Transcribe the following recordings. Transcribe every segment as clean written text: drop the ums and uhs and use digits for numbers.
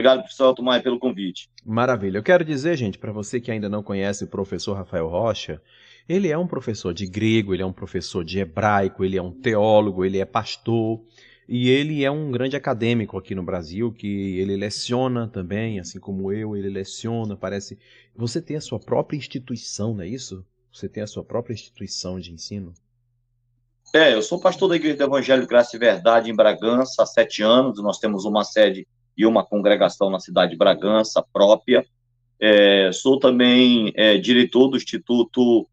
Obrigado, professor Elton pelo convite. Maravilha. Eu quero dizer, gente, para você que ainda não conhece o professor Rafael Rocha, ele é um professor de grego, ele é um professor de hebraico, ele é um teólogo, ele é pastor e ele é um grande acadêmico aqui no Brasil, que ele leciona também, assim como eu, ele leciona, parece... Você tem a sua própria instituição, não é isso? Você tem a sua própria instituição de ensino? Eu sou pastor da Igreja do Evangelho Graça e Verdade em Bragança há 7 anos. Nós temos uma sede e uma congregação na cidade de Bragança própria. Sou também diretor do Instituto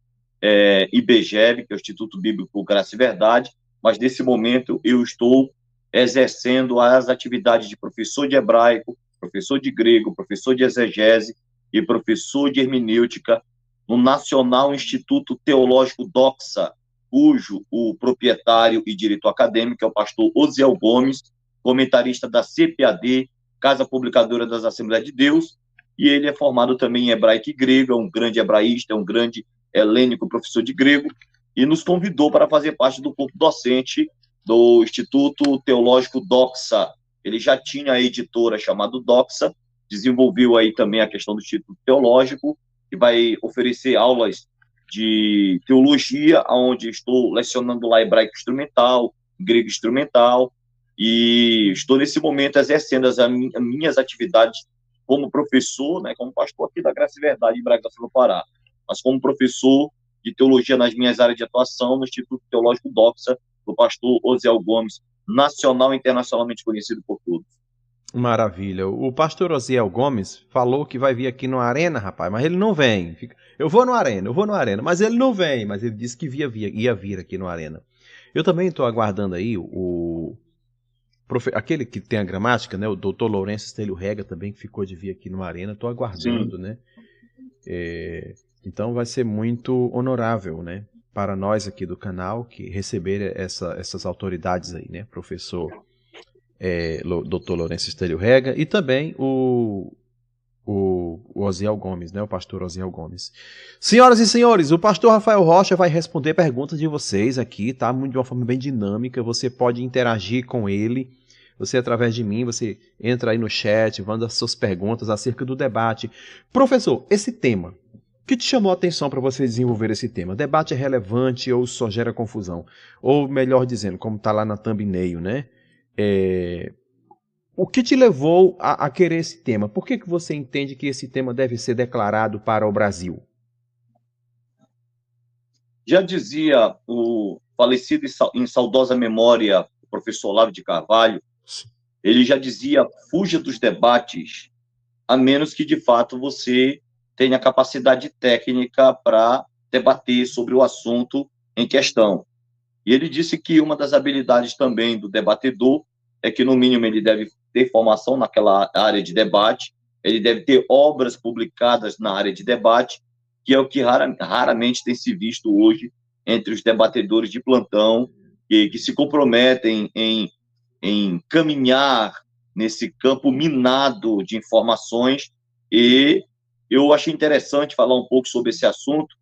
IBGEB, que é o Instituto Bíblico Graça e Verdade, mas nesse momento eu estou exercendo as atividades de professor de hebraico, professor de grego, professor de exegese e professor de hermenêutica no Nacional Instituto Teológico Doxa, cujo o proprietário e diretor acadêmico é o pastor Osiel Gomes, comentarista da CPAD, Casa Publicadora das Assembleias de Deus, e ele é formado também em hebraico e grego, é um grande hebraísta, é um grande helênico professor de grego, e nos convidou para fazer parte do corpo docente do Instituto Teológico Doxa. Ele já tinha a editora chamada Doxa, desenvolveu aí também a questão do Instituto Teológico, que vai oferecer aulas de teologia, onde estou lecionando lá hebraico instrumental, grego instrumental, e estou nesse momento exercendo as minhas atividades como professor, né, como pastor aqui da Graça e Verdade em Bragança do Pará, mas como professor de teologia nas minhas áreas de atuação no Instituto Teológico Doxa, do pastor Osiel Gomes, nacional e internacionalmente conhecido por todos. Maravilha. O pastor Osiel Gomes falou que vai vir aqui no Arena, rapaz, mas ele não vem. Eu vou no Arena, eu vou no Arena, mas ele não vem, mas ele disse que ia vir aqui no Arena. Eu também estou aguardando aí aquele que tem a gramática, né, o doutor Lourenço Estelio Rega também, que ficou de vir aqui no Arena, estou Sim. aguardando, né? Então vai ser muito honorável, né, para nós aqui do canal, que receber essas autoridades aí, né, professor Dr. Lourenço Estélio Rega, e também o Osiel Gomes, né? O pastor Osiel Gomes. Senhoras e senhores, o pastor Rafael Rocha vai responder perguntas de vocês aqui, tá? De uma forma bem dinâmica. Você pode interagir com ele. Você, através de mim, você entra aí no chat, manda suas perguntas acerca do debate. Professor, esse tema, o que te chamou a atenção para você desenvolver esse tema? Debate é relevante ou só gera confusão? Ou, melhor dizendo, como está lá na thumbnail, né? O que te levou a querer esse tema? Por que você entende que esse tema deve ser declarado para o Brasil? Já dizia o falecido em saudosa memória, o professor Olavo de Carvalho, ele já dizia: fuja dos debates, a menos que de fato você tenha capacidade técnica para debater sobre o assunto em questão. E ele disse que uma das habilidades também do debatedor é que, no mínimo, ele deve ter formação naquela área de debate, ele deve ter obras publicadas na área de debate, que é o que raramente tem se visto hoje entre os debatedores de plantão, que se comprometem em caminhar nesse campo minado de informações. E eu achei interessante falar um pouco sobre esse assunto,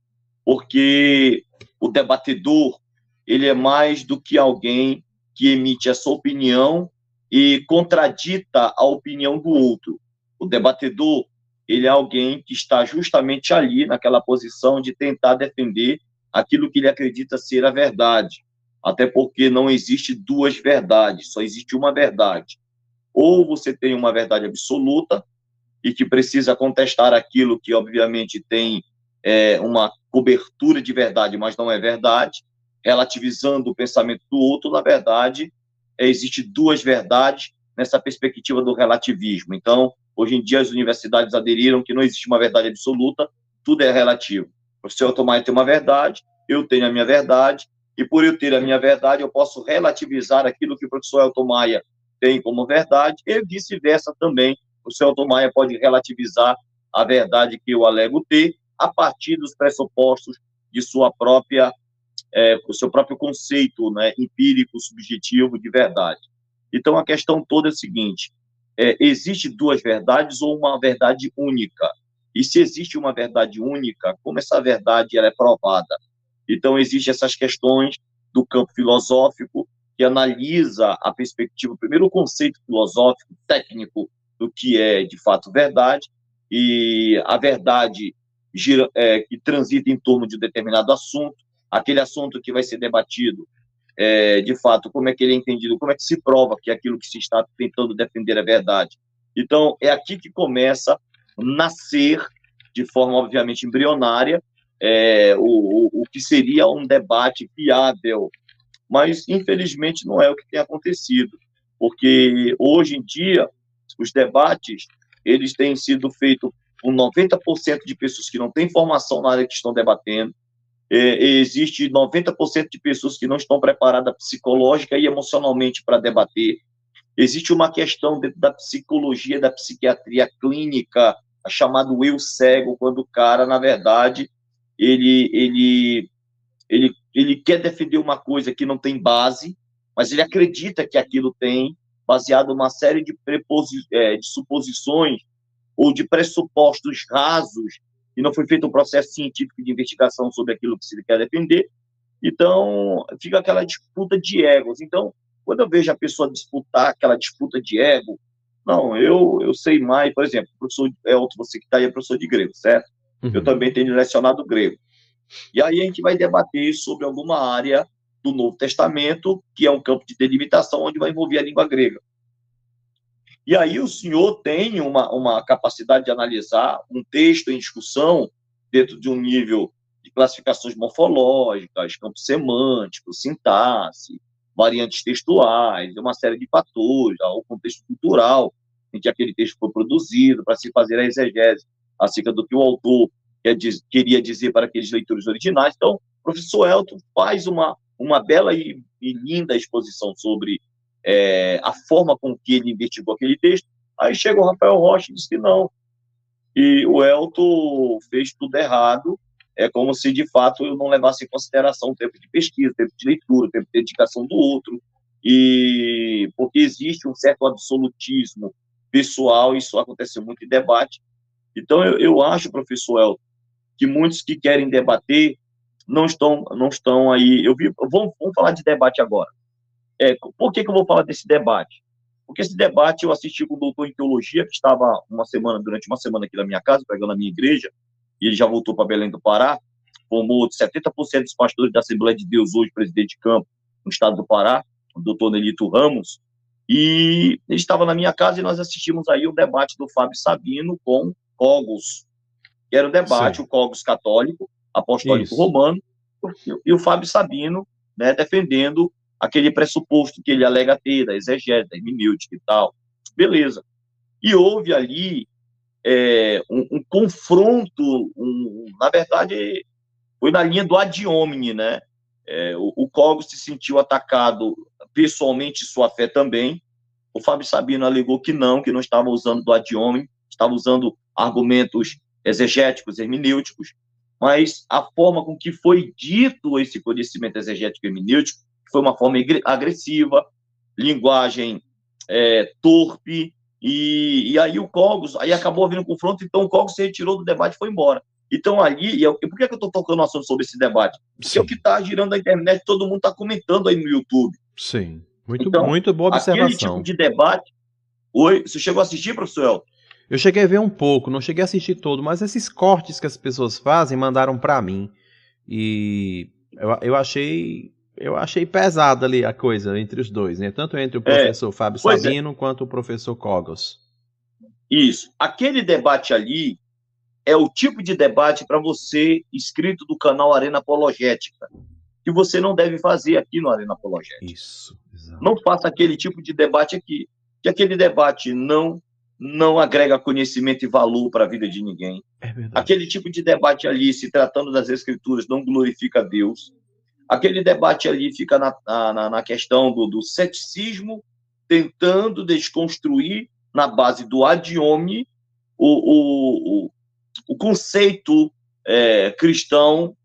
porque o debatedor, ele é mais do que alguém que emite a sua opinião e contradita a opinião do outro. O debatedor, ele é alguém que está justamente ali, naquela posição de tentar defender aquilo que ele acredita ser a verdade. Até porque não existe duas verdades, só existe uma verdade. Ou você tem uma verdade absoluta e que precisa contestar aquilo que, obviamente, tem uma cobertura de verdade, mas não é verdade, relativizando o pensamento do outro. Na verdade, existe duas verdades nessa perspectiva do relativismo. Então, hoje em dia, as universidades aderiram que não existe uma verdade absoluta, tudo é relativo. O professor Elton tem uma verdade, eu tenho a minha verdade, e por eu ter a minha verdade, eu posso relativizar aquilo que o professor Elton Maia tem como verdade, e vice-versa também. O senhor Elton Maia pode relativizar a verdade que eu alego ter a partir dos pressupostos de sua própria, o seu próprio conceito, né, empírico, subjetivo de verdade. Então, a questão toda é a seguinte: existe duas verdades ou uma verdade única? E se existe uma verdade única, como essa verdade ela é provada? Então, existem essas questões do campo filosófico, que analisa a perspectiva, primeiro o conceito filosófico, técnico, do que é de fato verdade, e a verdade que transita em torno de um determinado assunto, aquele assunto que vai ser debatido, de fato, como é que ele é entendido, como é que se prova que aquilo que se está tentando defender é verdade. Então, é aqui que começa a nascer, de forma obviamente embrionária, o que seria um debate viável, mas infelizmente não é o que tem acontecido, porque hoje em dia os debates eles têm sido feitos por 90% de pessoas que não têm formação na área que estão debatendo. Existe 90% de pessoas que não estão preparadas psicológica e emocionalmente para debater. Existe uma questão dentro da psicologia, da psiquiatria clínica, a chamado eu cego, quando o cara, na verdade, ele quer defender uma coisa que não tem base, mas ele acredita que aquilo tem, baseado em uma série de suposições ou de pressupostos rasos, e não foi feito um processo científico de investigação sobre aquilo que se quer defender. Então, fica aquela disputa de egos. Então, quando eu vejo a pessoa disputar aquela disputa de ego, não, eu sei mais, por exemplo, professor Elton, você que está aí é professor de grego, certo? Uhum. Eu também tenho lecionado grego. E aí a gente vai debater sobre alguma área do Novo Testamento, que é um campo de delimitação, onde vai envolver a língua grega. E aí o senhor tem uma capacidade de analisar um texto em discussão dentro de um nível de classificações morfológicas, campos semânticos, sintaxe, variantes textuais, uma série de fatores, o contexto cultural em que aquele texto foi produzido, para se fazer a exegese acerca do que o autor queria dizer para aqueles leitores originais. Então, o professor Elton faz uma bela e linda exposição sobre a forma com que ele investigou aquele texto. Aí chega o Rafael Rocha e diz que não. E o Elton fez tudo errado, é como se, de fato, eu não levasse em consideração o tempo de pesquisa, o tempo de leitura, o tempo de dedicação do outro, e porque existe um certo absolutismo pessoal, isso acontece muito em debate. Então, eu acho, professor Elton, que muitos que querem debater não estão aí. Vamos falar de debate agora. Por que eu vou falar desse debate? Porque esse debate eu assisti com o doutor em teologia, que estava durante uma semana aqui na minha casa, pregando na minha igreja, e ele já voltou para Belém do Pará, formou 70% dos pastores da Assembleia de Deus, hoje presidente de campo no estado do Pará, o doutor Nelito Ramos, e ele estava na minha casa e nós assistimos aí o debate do Fábio Sabino com Cogos, que era o debate, o Cogos católico, apostólico romano, e o Fábio Sabino, né, defendendo aquele pressuposto que ele alega ter, da exegese, da hermenêutica e tal. Beleza. E houve ali um confronto, na verdade, foi na linha do ad hominem, né? O Cogos se sentiu atacado pessoalmente, sua fé também. O Fábio Sabino alegou que não estava usando do ad hominem, estava usando argumentos exegéticos, hermenêuticos, mas a forma com que foi dito esse conhecimento exegético e hermenêutico foi uma forma agressiva, linguagem torpe, e aí o Cogos, aí acabou havendo um confronto, então o Cogos se retirou do debate e foi embora. Então ali, por que eu estou tocando um assunto sobre esse debate? Porque é o que está girando na internet, todo mundo está comentando aí no YouTube. Sim, muito boa observação. Aquele tipo de debate... Oi, você chegou a assistir, professor Elton? Eu cheguei a ver um pouco, não cheguei a assistir todo, mas esses cortes que as pessoas fazem mandaram para mim, e eu achei pesado ali a coisa entre os dois, né? Tanto entre o professor Fábio Sabino quanto o professor Cogos. Isso. Aquele debate ali é o tipo de debate para você, inscrito do canal Arena Apologética, que você não deve fazer aqui no Arena Apologética. Isso, exato. Não faça aquele tipo de debate aqui, que aquele debate não agrega conhecimento e valor para a vida de ninguém. É verdade. Aquele tipo de debate ali, se tratando das Escrituras, não glorifica a Deus. Aquele debate ali fica na questão do ceticismo, tentando desconstruir, na base do ad hominem, o conceito cristão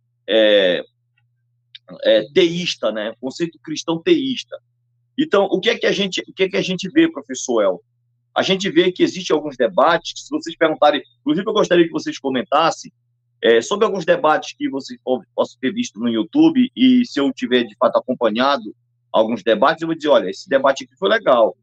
teísta, né? O conceito cristão teísta. Então, o que é que a gente vê, professor El? A gente vê que existem alguns debates, que, se vocês perguntarem, inclusive eu gostaria que vocês comentassem sobre alguns debates que vocês possam ter visto no YouTube, e se eu tiver, de fato, acompanhado alguns debates, eu vou dizer, olha, esse debate aqui foi legal.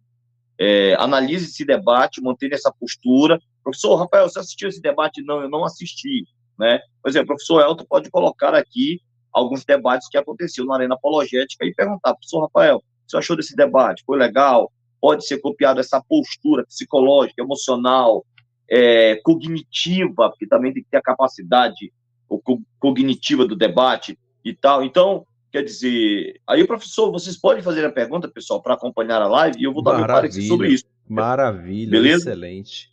analise esse debate, mantendo essa postura. Professor Rafael, você assistiu esse debate? Não, eu não assisti, né? Por exemplo, o professor Elton pode colocar aqui alguns debates que aconteciam na Arena Apologética e perguntar, professor Rafael, o que você achou desse debate? Foi legal? Pode ser copiado essa postura psicológica, emocional, cognitiva, porque também tem que ter a capacidade cognitiva do debate e tal. Então, quer dizer, aí, professor, vocês podem fazer a pergunta, pessoal, para acompanhar a live, e eu vou dar meu parecer sobre isso. Maravilha, beleza? Excelente.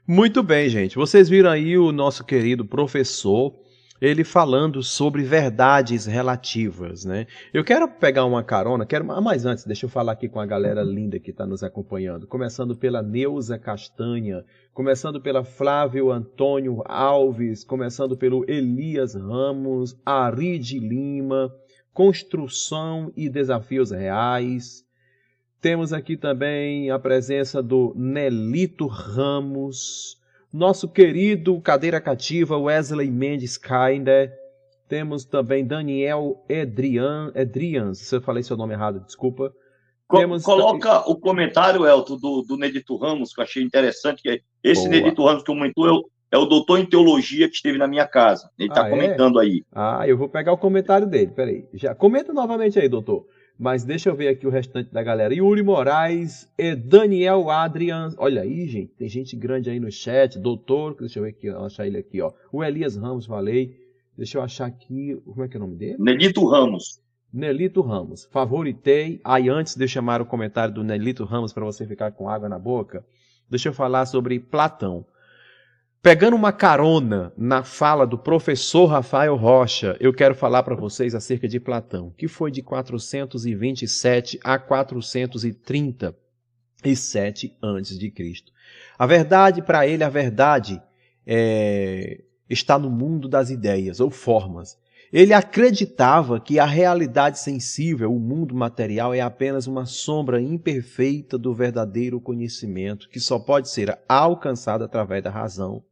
Muito bem, gente. Vocês viram aí o nosso querido professor, ele falando sobre verdades relativas, né? Eu quero pegar uma carona, mas antes, deixa eu falar aqui com a galera linda que está nos acompanhando, começando pela Neuza Castanha, começando pela Flávio Antônio Alves, começando pelo Elias Ramos, Aride Lima, Construção e Desafios Reais. Temos aqui também a presença do Nelito Ramos, nosso querido cadeira cativa Wesley Mendes Kinder. Temos também Daniel Edrians, se eu falei seu nome errado, desculpa. Coloca o comentário, Elton, do Nelito Ramos, que eu achei interessante, que esse Nelito Ramos que comentou é o doutor em teologia que esteve na minha casa. Ele está comentando aí. Eu vou pegar o comentário dele, peraí. Já comenta novamente aí, doutor. Mas deixa eu ver aqui o restante da galera. Yuri Moraes e Daniel Adrian. Olha aí, gente. Tem gente grande aí no chat. Doutor, deixa eu ver aqui, achar ele aqui, ó. O Elias Ramos, falei. Deixa eu achar aqui. Como é que é o nome dele? Nelito Ramos. Nelito Ramos. Favoritei. Aí, antes de eu chamar o comentário do Nelito Ramos para você ficar com água na boca, deixa eu falar sobre Platão. Pegando uma carona na fala do professor Rafael Rocha, eu quero falar para vocês acerca de Platão, que foi de 427 a 437 a.C. A verdade, para ele, está no mundo das ideias ou formas. Ele acreditava que a realidade sensível, o mundo material, é apenas uma sombra imperfeita do verdadeiro conhecimento, que só pode ser alcançado através da razão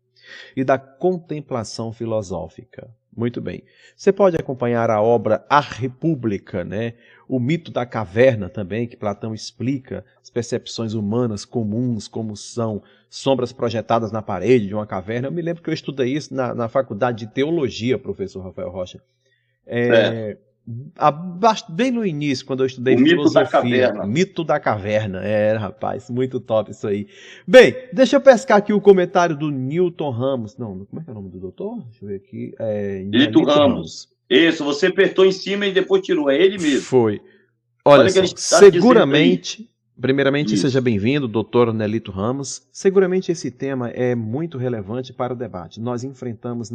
e da contemplação filosófica. Muito bem. Você pode acompanhar a obra A República, né? O mito da caverna também, que Platão explica as percepções humanas comuns, como são sombras projetadas na parede de uma caverna. Eu me lembro que eu estudei isso na faculdade de teologia, professor Rafael Rocha. Bem no início, quando eu estudei filosofia. Mito da caverna. Rapaz, muito top isso aí. Bem, deixa eu pescar aqui o comentário do Newton Ramos. Não, como é que é o nome do doutor? Deixa eu ver aqui. Newton Ramos. Isso, você apertou em cima e depois tirou. É ele mesmo. Foi. Olha só, seguramente, primeiramente, seja bem-vindo, doutor Nelito Ramos. Seguramente esse tema é muito relevante para o debate. Nós enfrentamos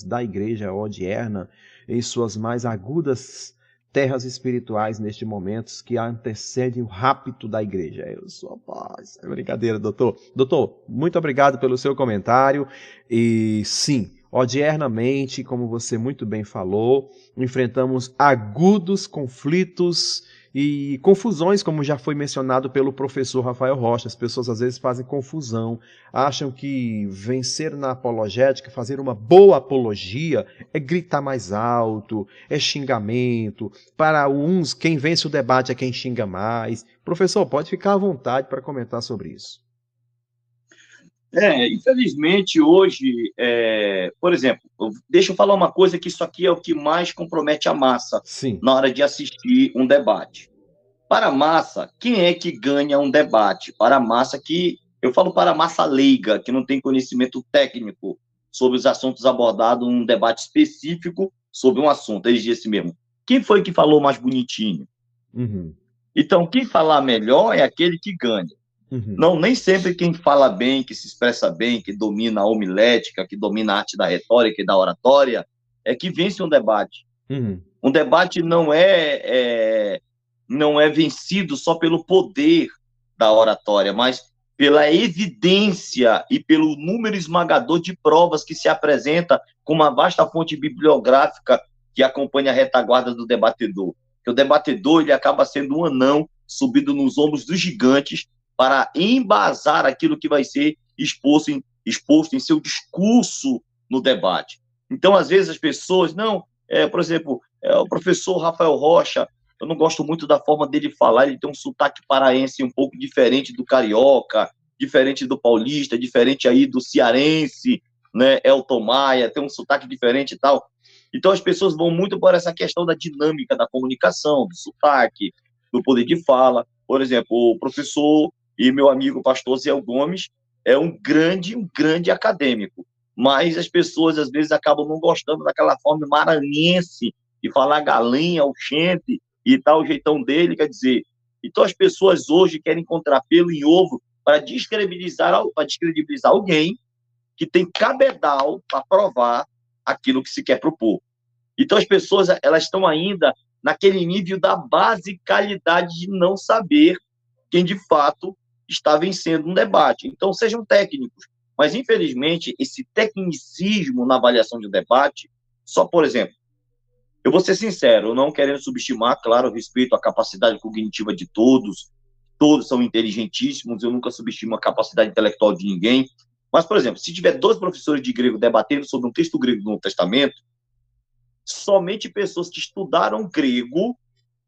da igreja odierna em suas mais agudas terras espirituais neste momento que antecedem o rapto da igreja. Eu sou paz. É brincadeira, doutor. Doutor, muito obrigado pelo seu comentário. E sim, odiernamente, como você muito bem falou, enfrentamos agudos conflitos e confusões, como já foi mencionado pelo professor Rafael Rocha. As pessoas às vezes fazem confusão, acham que vencer na apologética, fazer uma boa apologia, é gritar mais alto, é xingamento. Para uns, quem vence o debate é quem xinga mais. Professor, pode ficar à vontade para comentar sobre isso. Infelizmente, hoje, por exemplo, deixa eu falar uma coisa, que isso aqui é o que mais compromete a massa na hora de assistir um debate. Para a massa, quem é que ganha um debate? Para a massa eu falo para a massa leiga, que não tem conhecimento técnico sobre os assuntos abordados num debate específico sobre um assunto. Eles dizem assim mesmo, quem foi que falou mais bonitinho? Uhum. Então, quem falar melhor é aquele que ganha. Uhum. Não, nem sempre quem fala bem, que se expressa bem, que domina a homilética, que domina a arte da retórica e da oratória, é que vence um debate. Uhum. Um debate não é vencido só pelo poder da oratória, mas pela evidência e pelo número esmagador de provas que se apresenta com uma vasta fonte bibliográfica que acompanha a retaguarda do debatedor. Porque o debatedor, ele acaba sendo um anão subido nos ombros dos gigantes para embasar aquilo que vai ser exposto em seu discurso no debate. Então, às vezes, as pessoas, por exemplo, o professor Rafael Rocha eu não gosto muito da forma dele falar, ele tem um sotaque paraense um pouco diferente do carioca, diferente do paulista, diferente aí do cearense, né, Elton Maia, tem um sotaque diferente e tal. Então as pessoas vão muito por essa questão da dinâmica da comunicação, do sotaque, do poder de fala. Por exemplo, o professor e meu amigo pastor Zé Gomes é um grande acadêmico, mas as pessoas às vezes acabam não gostando daquela forma maranhense de falar galinha, oxente e tal, o jeitão dele, quer dizer. Então as pessoas hoje querem encontrar pelo em ovo para descredibilizar alguém que tem cabedal para provar aquilo que se quer propor. Então as pessoas elas estão ainda naquele nível da basicalidade de não saber quem de fato está vencendo um debate. Então sejam técnicos, mas infelizmente esse tecnicismo na avaliação de um debate, só por exemplo, eu vou ser sincero, não querendo subestimar, claro, eu respeito a capacidade cognitiva de todos são inteligentíssimos, eu nunca subestimo a capacidade intelectual de ninguém, mas, por exemplo, se tiver 2 professores de grego debatendo sobre um texto grego do Novo Testamento, somente pessoas que estudaram grego,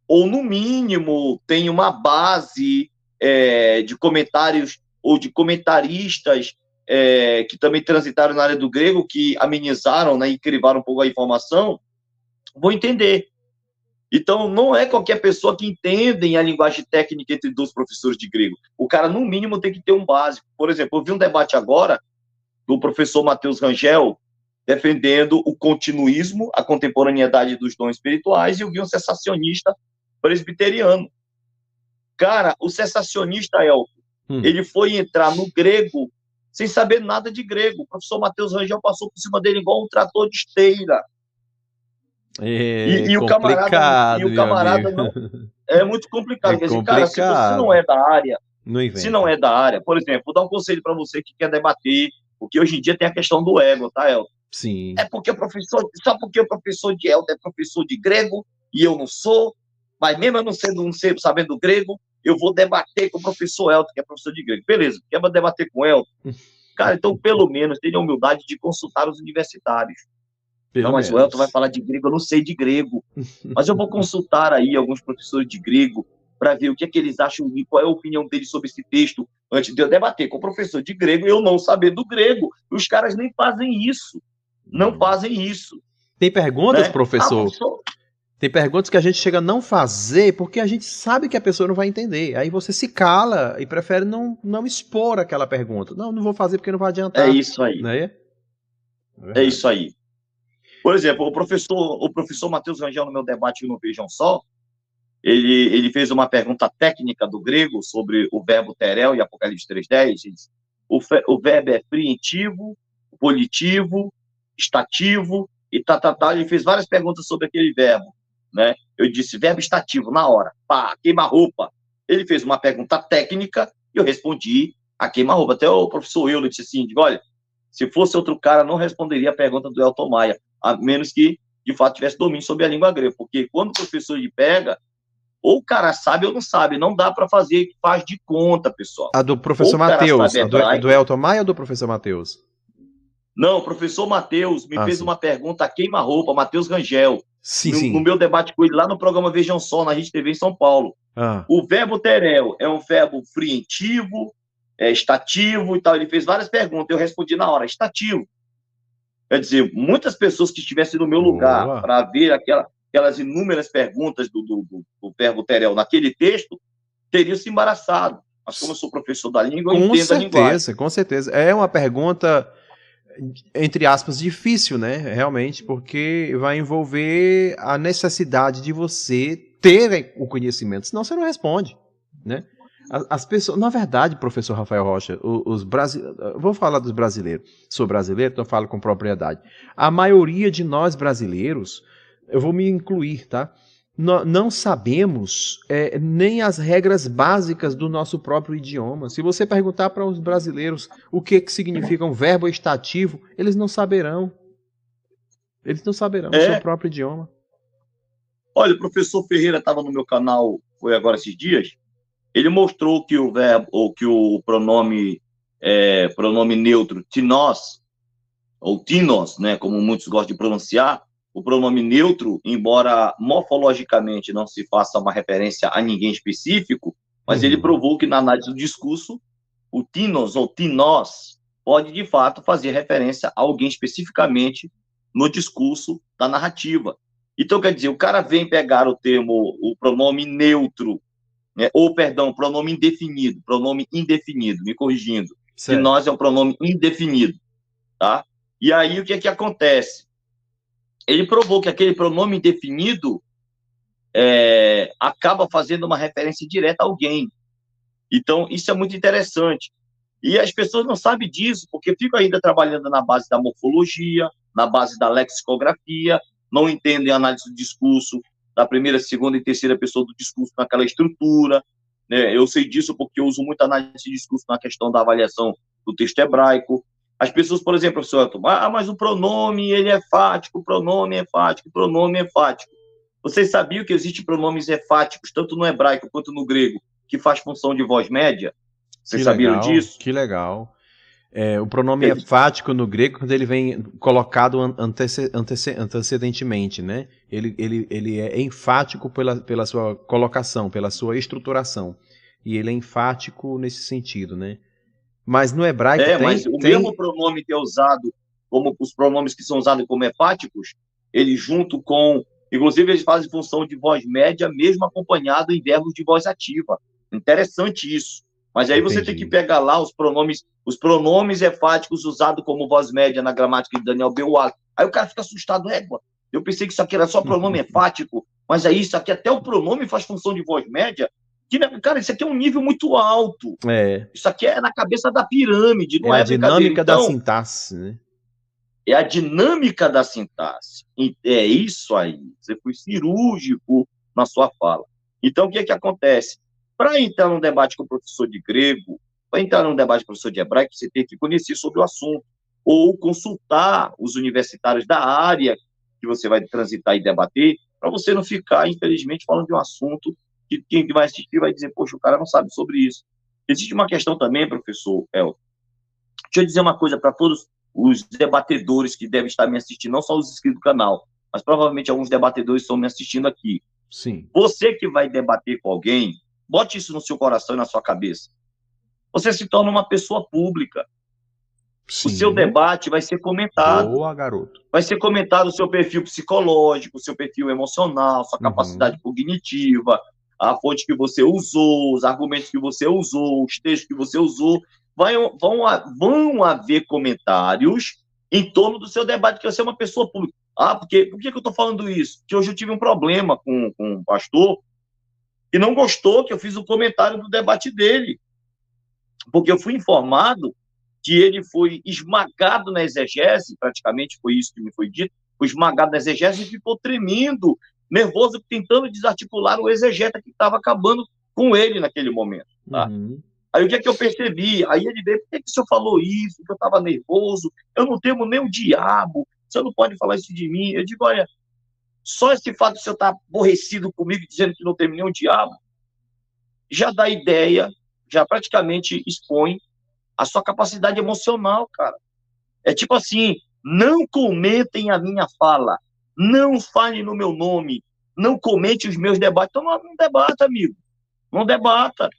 ou no mínimo têm uma base de comentários ou de comentaristas que também transitaram na área do grego, que amenizaram, né, e crivaram um pouco a informação, vão entender. Então, não é qualquer pessoa que entende a linguagem técnica entre 2 professores de grego. O cara, no mínimo, tem que ter um básico. Por exemplo, eu vi um debate agora do professor Matheus Rangel defendendo o continuismo, a contemporaneidade dos dons espirituais, e eu vi um cessacionista presbiteriano. Cara, o cessacionista, Elton, ele foi entrar no grego sem saber nada de grego. O professor Matheus Rangel passou por cima dele igual um trator de esteira. E o camarada não é muito complicado. Quer dizer, cara, se você não é da área, por exemplo, vou dar um conselho para você que quer debater, porque hoje em dia tem a questão do ego, tá, Elton? Sim. Só porque o professor de Elton é professor de grego e eu não sou, mas mesmo eu não sabendo grego, eu vou debater com o professor Elton, que é professor de grego. Beleza, quer debater com o Elton? Cara, então pelo menos tenha a humildade de consultar os universitários. Mas o Elton vai falar de grego, eu não sei de grego. Mas eu vou consultar aí alguns professores de grego para ver o que é que eles acham e qual é a opinião deles sobre esse texto, antes de eu debater com o professor de grego e eu não saber do grego. Os caras nem fazem isso. Não fazem isso. Tem perguntas, né, professor? Tem perguntas que a gente chega a não fazer porque a gente sabe que a pessoa não vai entender. Aí você se cala e prefere não expor aquela pergunta. Não vou fazer porque não vai adiantar. É isso aí. Né? É isso aí. Por exemplo, o professor Matheus Rangel, no meu debate no Vejam Só, ele fez uma pergunta técnica do grego sobre o verbo terel e Apocalipse 3:10. O verbo é prientivo, volitivo, estativo e tal. Ele fez várias perguntas sobre aquele verbo, né? Eu disse verbo estativo na hora, pá, queima-roupa. Ele fez uma pergunta técnica e eu respondi a queima-roupa. Até o professor Euler disse assim, olha, se fosse outro cara, não responderia a pergunta do Elton Maia, a menos que, de fato, tivesse domínio sobre a língua grega. Porque quando o professor lhe pega, ou o cara sabe ou não sabe. Não dá para fazer, faz de conta, pessoal. A do professor Matheus, do Elton Maia ou do professor Matheus? Não, o professor Matheus me fez uma pergunta a queima-roupa, Matheus Rangel. Sim. No meu debate com ele lá no programa Vejam Só, na Rede TV em São Paulo. O verbo terel é um verbo frientivo, estativo e tal. Ele fez várias perguntas, eu respondi na hora, estativo. Quer dizer, muitas pessoas que estivessem no meu lugar para ver aquelas inúmeras perguntas do verbo terel naquele texto, teriam se embaraçado. Mas como eu sou professor da língua, eu entendo a linguagem. Com certeza. É uma pergunta, entre aspas, difícil, né? Realmente, porque vai envolver a necessidade de você ter o conhecimento, senão você não responde, né? As pessoas, na verdade, professor Rafael Rocha, os brasileiros, vou falar dos brasileiros, sou brasileiro, então eu falo com propriedade. A maioria de nós brasileiros, eu vou me incluir, tá? Não sabemos nem as regras básicas do nosso próprio idioma. Se você perguntar para os brasileiros o que significa um verbo estativo, eles não saberão. Eles não saberão o seu próprio idioma. Olha, o professor Ferreira estava no meu canal, foi agora esses dias. Ele mostrou que o verbo, ou que o pronome neutro, tinos, ou tinos, né, como muitos gostam de pronunciar, o pronome neutro, embora morfologicamente não se faça uma referência a ninguém específico, mas ele provou que na análise do discurso, o tinos ou tinós pode, de fato, fazer referência a alguém especificamente no discurso da narrativa. Então, quer dizer, o cara vem pegar o termo, o pronome neutro, né, ou, perdão, pronome indefinido, me corrigindo. Tinós é um pronome indefinido, tá? E aí, o que é que acontece? Ele provou que aquele pronome indefinido acaba fazendo uma referência direta a alguém. Então, isso é muito interessante. E as pessoas não sabem disso, porque ficam ainda trabalhando na base da morfologia, na base da lexicografia, não entendem a análise do discurso da primeira, segunda e terceira pessoa do discurso naquela estrutura. Né? Eu sei disso porque eu uso muito análise de discurso na questão da avaliação do texto hebraico. As pessoas, por exemplo, professor, mas o pronome ele é fático, o pronome é enfático, o pronome é enfático. Vocês sabiam que existem pronomes enfáticos, tanto no hebraico quanto no grego, que faz função de voz média? Vocês sabiam disso? Que legal. O pronome enfático no grego, quando ele vem colocado antecedentemente, né? Ele é enfático pela sua colocação, pela sua estruturação. E ele é enfático nesse sentido, né? Mas no hebraico mas o mesmo pronome que é usado, como os pronomes que são usados como enfáticos, ele junto com... Inclusive, eles fazem função de voz média, mesmo acompanhado em verbos de voz ativa. Interessante isso. Mas aí você tem que pegar lá os pronomes enfáticos usados como voz média na gramática de Daniel Beual. Aí o cara fica assustado, égua. Eu pensei que isso aqui era só pronome enfático, mas aí isso aqui até o pronome faz função de voz média. Cara, isso aqui é um nível muito alto. Isso aqui é na cabeça da pirâmide, não é a dinâmica da sintaxe, né? É a dinâmica da sintaxe. É isso aí. Você foi cirúrgico na sua fala. Então, o que é que acontece? Para entrar num debate com o professor de grego, para entrar num debate com o professor de hebraico, você tem que conhecer sobre o assunto, ou consultar os universitários da área que você vai transitar e debater, para você não ficar, infelizmente, falando de um assunto que quem vai assistir vai dizer, poxa, o cara não sabe sobre isso. Existe uma questão também, professor Elton. Deixa eu dizer uma coisa para todos os debatedores que devem estar me assistindo, não só os inscritos do canal, mas provavelmente alguns debatedores estão me assistindo aqui. Sim. Você que vai debater com alguém, bote isso no seu coração e na sua cabeça. Você se torna uma pessoa pública. Sim. O seu debate vai ser comentado. Boa, garoto. Vai ser comentado o seu perfil psicológico, o seu perfil emocional, sua capacidade cognitiva, a fonte que você usou, os argumentos que você usou, os textos que você usou. Vão haver comentários em torno do seu debate, que você é uma pessoa pública. Por que eu estou falando isso? Porque hoje eu tive um problema com um pastor e não gostou que eu fiz um comentário do debate dele, porque eu fui informado que ele foi esmagado na exegese, praticamente foi isso que me foi dito, foi esmagado na exegese e ficou tremendo, nervoso, tentando desarticular o exegeta que estava acabando com ele naquele momento. Tá? Aí o que é que eu percebi? Aí ele veio, por que o senhor falou isso? Que eu estava nervoso, eu não temo nem o diabo, você não pode falar isso de mim. Eu digo, olha, só esse fato de o senhor estar aborrecido comigo, dizendo que não temo nem o diabo, já dá ideia, já praticamente expõe a sua capacidade emocional, cara. É tipo assim, não comentem a minha fala, não fale no meu nome, não comente os meus debates. Então não debata, amigo, não debata.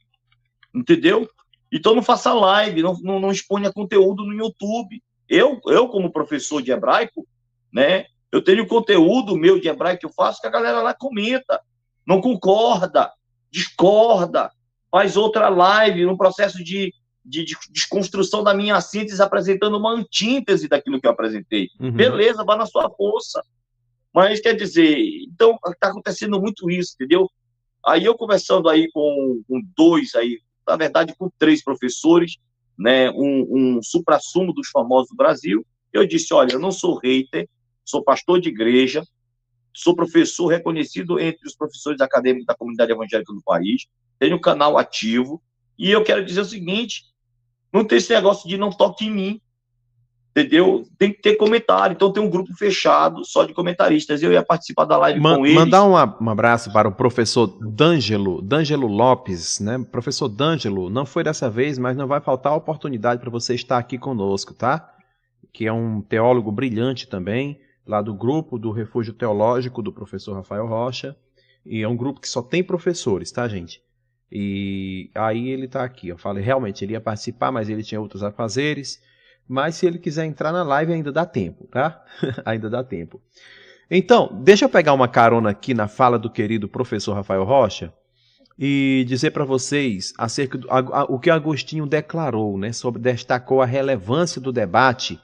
Entendeu? Então não faça live, não exponha conteúdo no YouTube. Eu, como professor de hebraico, né, eu tenho conteúdo meu de hebraico que eu faço que a galera lá comenta, não concorda, discorda, faz outra live no processo de desconstrução da minha síntese, apresentando uma antítese daquilo que eu apresentei. Beleza, vá na sua força. Mas, quer dizer, então está acontecendo muito isso, entendeu? Aí eu conversando aí com dois aí, na verdade, com 3 professores, né, um suprassumo dos famosos do Brasil, eu disse, olha, eu não sou hater, sou pastor de igreja, sou professor reconhecido entre os professores acadêmicos da comunidade evangélica do país, tenho um canal ativo, e eu quero dizer o seguinte, não tem esse negócio de não toque em mim, entendeu? Tem que ter comentário. Então tem um grupo fechado só de comentaristas. Eu ia participar da live com eles. Mandar um abraço para o professor D'Angelo Lopes, né? Professor D'Angelo, não foi dessa vez, mas não vai faltar a oportunidade para você estar aqui conosco, tá? Que é um teólogo brilhante também, lá do grupo do Refúgio Teológico do professor Rafael Rocha, e é um grupo que só tem professores, tá, gente? E aí ele tá aqui, eu falei, realmente, ele ia participar, mas ele tinha outros afazeres, mas se ele quiser entrar na live ainda dá tempo, tá? Ainda dá tempo. Então, deixa eu pegar uma carona aqui na fala do querido professor Rafael Rocha, e dizer para vocês acerca do o que Agostinho declarou, né, destacou a relevância do debate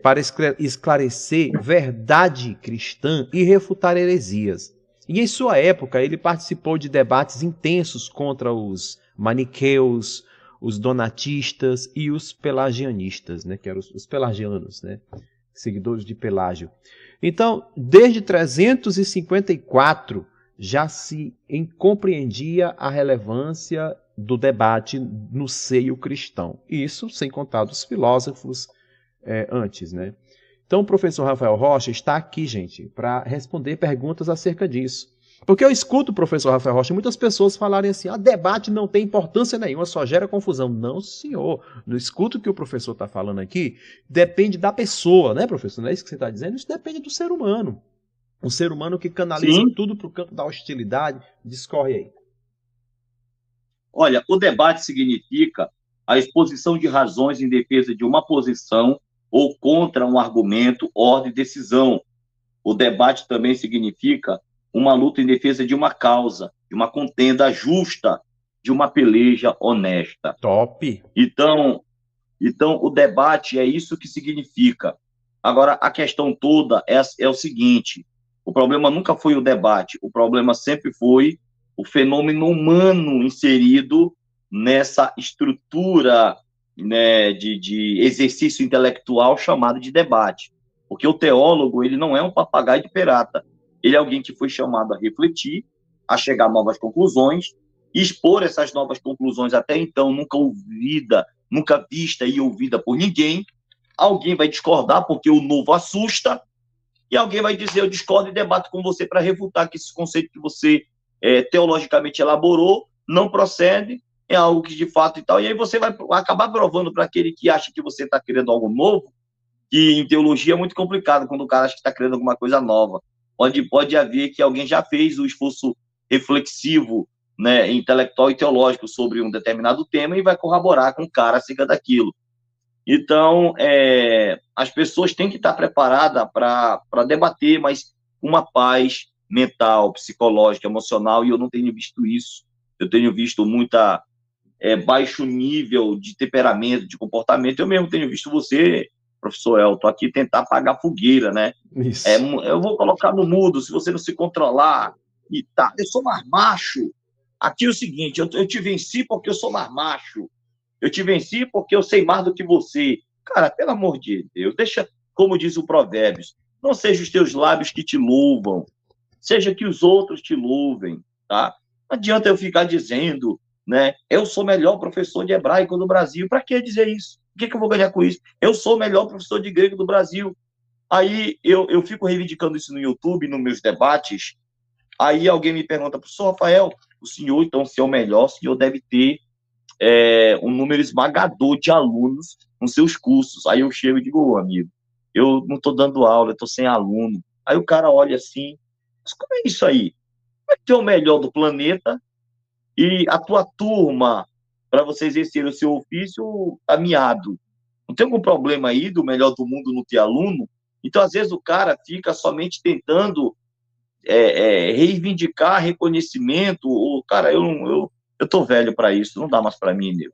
para esclarecer verdade cristã e refutar heresias. E em sua época ele participou de debates intensos contra os maniqueus, os donatistas e os pelagianistas, né, que eram os pelagianos, né, seguidores de Pelágio. Então, desde 354 já se compreendia a relevância do debate no seio cristão. Isso sem contar dos filósofos antes, né? Então o professor Rafael Rocha está aqui, gente, para responder perguntas acerca disso. Porque eu escuto o professor Rafael Rocha muitas pessoas falarem assim, debate não tem importância nenhuma, só gera confusão. Não, senhor. No escuto que o professor está falando aqui, depende da pessoa, né, professor? Não é isso que você está dizendo? Isso depende do ser humano. Um ser humano que canaliza tudo para o campo da hostilidade. Discorre aí. Olha, o debate significa a exposição de razões em defesa de uma posição ou contra um argumento, ordem e decisão. O debate também significa uma luta em defesa de uma causa, de uma contenda justa, de uma peleja honesta. Top! Então o debate é isso que significa. Agora, a questão toda é o seguinte, o problema nunca foi o debate, o problema sempre foi o fenômeno humano inserido nessa estrutura, né, de exercício intelectual chamado de debate. Porque o teólogo, ele não é um papagaio de pirata, ele é alguém que foi chamado a refletir, a chegar a novas conclusões, expor essas novas conclusões até então nunca vista e ouvida por ninguém. Alguém vai discordar porque o novo assusta, e alguém vai dizer, eu discordo e debato com você para refutar que esse conceito que você teologicamente elaborou não procede, é algo que de fato e tal, e aí você vai acabar provando para aquele que acha que você está querendo algo novo, que em teologia é muito complicado quando o cara acha que está querendo alguma coisa nova, onde pode haver que alguém já fez o esforço reflexivo, né, intelectual e teológico sobre um determinado tema e vai corroborar com o cara acerca daquilo. Então, as pessoas têm que estar preparadas para debater, mas com uma paz mental, psicológica, emocional, e eu não tenho visto isso. Eu tenho visto muita baixo nível de temperamento, de comportamento. Eu mesmo tenho visto você, professor Elton, aqui tentar apagar fogueira, né? Isso. Eu vou colocar no mudo, se você não se controlar, e tá, eu sou mais macho. Aqui é o seguinte, eu te venci porque eu sou mais macho. Eu te venci porque eu sei mais do que você. Cara, pelo amor de Deus, deixa, como diz o Provérbios, não seja os teus lábios que te louvam, seja que os outros te louvem, tá? Não adianta eu ficar dizendo, né, eu sou o melhor professor de hebraico do Brasil. Para que dizer isso? O que eu vou ganhar com isso? Eu sou o melhor professor de grego do Brasil. Aí eu fico reivindicando isso no YouTube, nos meus debates. Aí alguém me pergunta, professor Rafael, o senhor, então, se é o melhor, o senhor deve ter um número esmagador de alunos nos seus cursos. Aí eu chego e digo, amigo, eu não estou dando aula, eu estou sem aluno. Aí o cara olha assim, mas como é isso aí? Como é que é o melhor do planeta e a tua turma, para você exercer o seu ofício, tá miado? Não tem algum problema aí do melhor do mundo não ter aluno? Então, às vezes, o cara fica somente tentando reivindicar reconhecimento, ou, cara, eu tô velho para isso, não dá mais para mim, meu.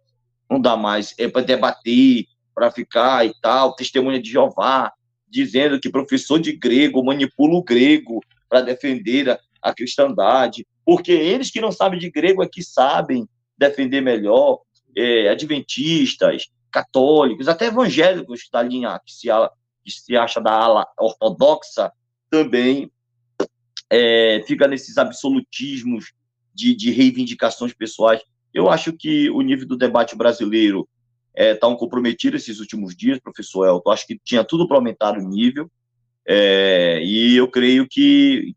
Não dá mais, para debater, para ficar e tal, testemunha de Jeová, dizendo que professor de grego manipula o grego para defender a cristandade, porque eles que não sabem de grego é que sabem defender melhor, adventistas, católicos, até evangélicos da linha que se acha da ala ortodoxa, também fica nesses absolutismos de reivindicações pessoais. Eu acho que o nível do debate brasileiro está comprometido esses últimos dias, professor Elton. Acho que tinha tudo para aumentar o nível, e eu creio que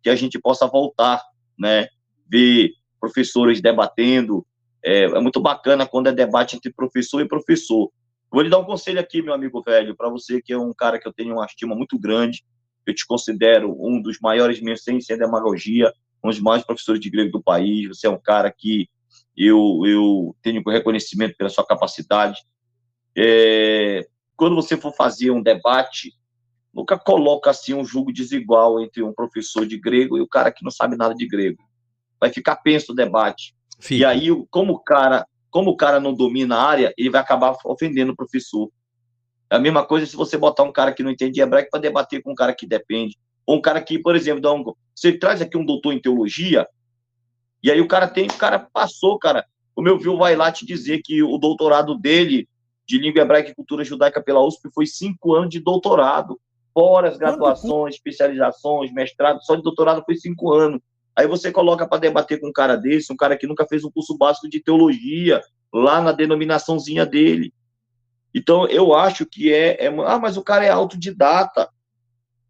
a gente possa voltar, né? Ver professores debatendo. É muito bacana quando é debate entre professor e professor, vou lhe dar um conselho aqui, meu amigo velho, para você que é um cara que eu tenho uma estima muito grande, eu te considero um dos maiores, sem demagogia, um dos maiores professores de grego do país, você é um cara que eu tenho reconhecimento pela sua capacidade. Quando você for fazer um debate, nunca coloca assim um julgo desigual entre um professor de grego e o cara que não sabe nada de grego. Vai ficar penso o debate. Fica. E aí, como o cara não domina a área, ele vai acabar ofendendo o professor. É a mesma coisa se você botar um cara que não entende hebraico para debater com um cara que depende. Ou um cara que, por exemplo, você traz aqui um doutor em teologia, e aí o cara passou, o meu viu vai lá te dizer que o doutorado dele de língua hebraica e cultura judaica pela USP foi 5 anos de doutorado, fora as graduações, especializações, mestrado, só de doutorado foi 5 anos. Aí você coloca para debater com um cara desse, um cara que nunca fez um curso básico de teologia, lá na denominaçãozinha dele. Então, eu acho que mas o cara é autodidata.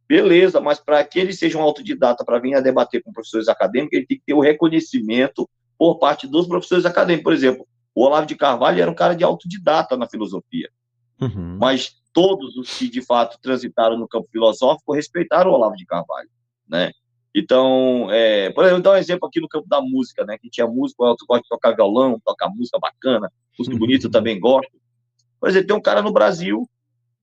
Beleza, mas para que ele seja um autodidata para vir a debater com professores acadêmicos, ele tem que ter o reconhecimento por parte dos professores acadêmicos. Por exemplo, o Olavo de Carvalho era um cara de autodidata na filosofia. Uhum. Mas todos os que, de fato, transitaram no campo filosófico respeitaram o Olavo de Carvalho, né? Então, por exemplo, eu vou dar um exemplo aqui no campo da música, né? Que tinha música, eu gosto de tocar violão, tocar música bacana, música bonita, eu também gosto. Por exemplo, tem um cara no Brasil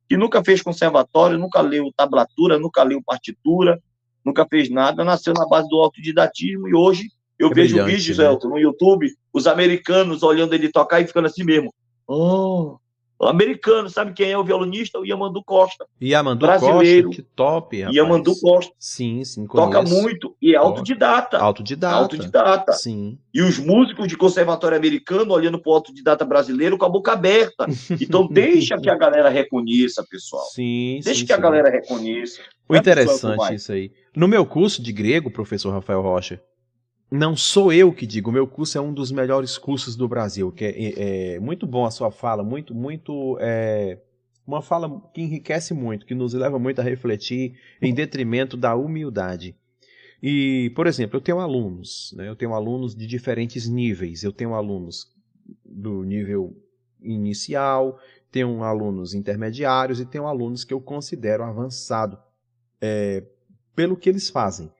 que nunca fez conservatório, nunca leu tablatura, nunca leu partitura, nunca fez nada, nasceu na base do autodidatismo e hoje eu vejo vídeos, né? Elton, no YouTube, os americanos olhando ele tocar e ficando assim mesmo. Oh, o americano, sabe quem é o violonista? O Yamandu Costa. Yamandu brasileiro. Costa, que top, rapaz. Yamandu Costa. Sim, conheço. Toca muito e é autodidata. Autodidata. Sim. E os músicos de conservatório americano olhando para o autodidata brasileiro com a boca aberta. Então, deixa que a galera reconheça, pessoal. Deixa que a galera reconheça. O interessante isso aí. No meu curso de grego, professor Rafael Rocha, não sou eu que digo, o meu curso é um dos melhores cursos do Brasil, que é muito bom a sua fala, uma fala que enriquece muito, que nos leva muito a refletir em detrimento da humildade. E, por exemplo, eu tenho alunos, né? Eu tenho alunos de diferentes níveis, eu tenho alunos do nível inicial, tenho alunos intermediários e tenho alunos que eu considero avançado pelo que eles fazem.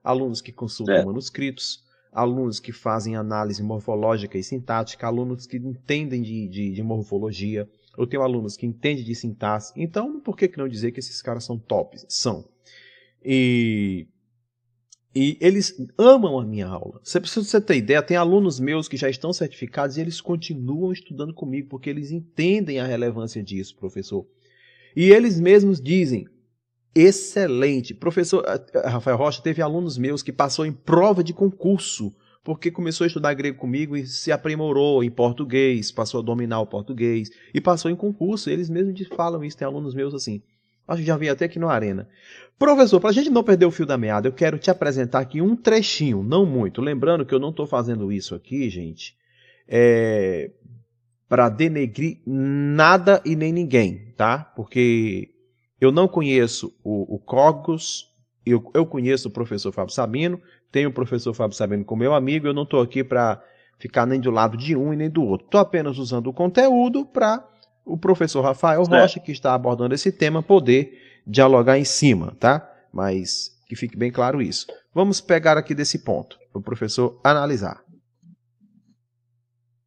Alunos que consultam manuscritos, alunos que fazem análise morfológica e sintática, alunos que entendem de morfologia, eu tenho alunos que entendem de sintaxe, então por que não dizer que esses caras são tops? São. E eles amam a minha aula. Você precisa você ter ideia, tem alunos meus que já estão certificados e eles continuam estudando comigo, porque eles entendem a relevância disso, professor. E eles mesmos dizem, excelente. Professor Rafael Rocha teve alunos meus que passou em prova de concurso, porque começou a estudar grego comigo e se aprimorou em português, passou a dominar o português e passou em concurso. Eles mesmos falam isso, tem alunos meus assim. Acho que já vi até aqui no Arena. Professor, para a gente não perder o fio da meada, eu quero te apresentar aqui um trechinho, não muito. Lembrando que eu não estou fazendo isso aqui, gente, para denegrir nada e nem ninguém, tá? Porque eu não conheço o Cogos, eu conheço o professor Fábio Sabino, tenho o professor Fábio Sabino como meu amigo, eu não estou aqui para ficar nem do lado de um e nem do outro. Estou apenas usando o conteúdo para o professor Rafael Rocha, que está abordando esse tema, poder dialogar em cima, tá? Mas que fique bem claro isso. Vamos pegar aqui desse ponto, para o professor analisar.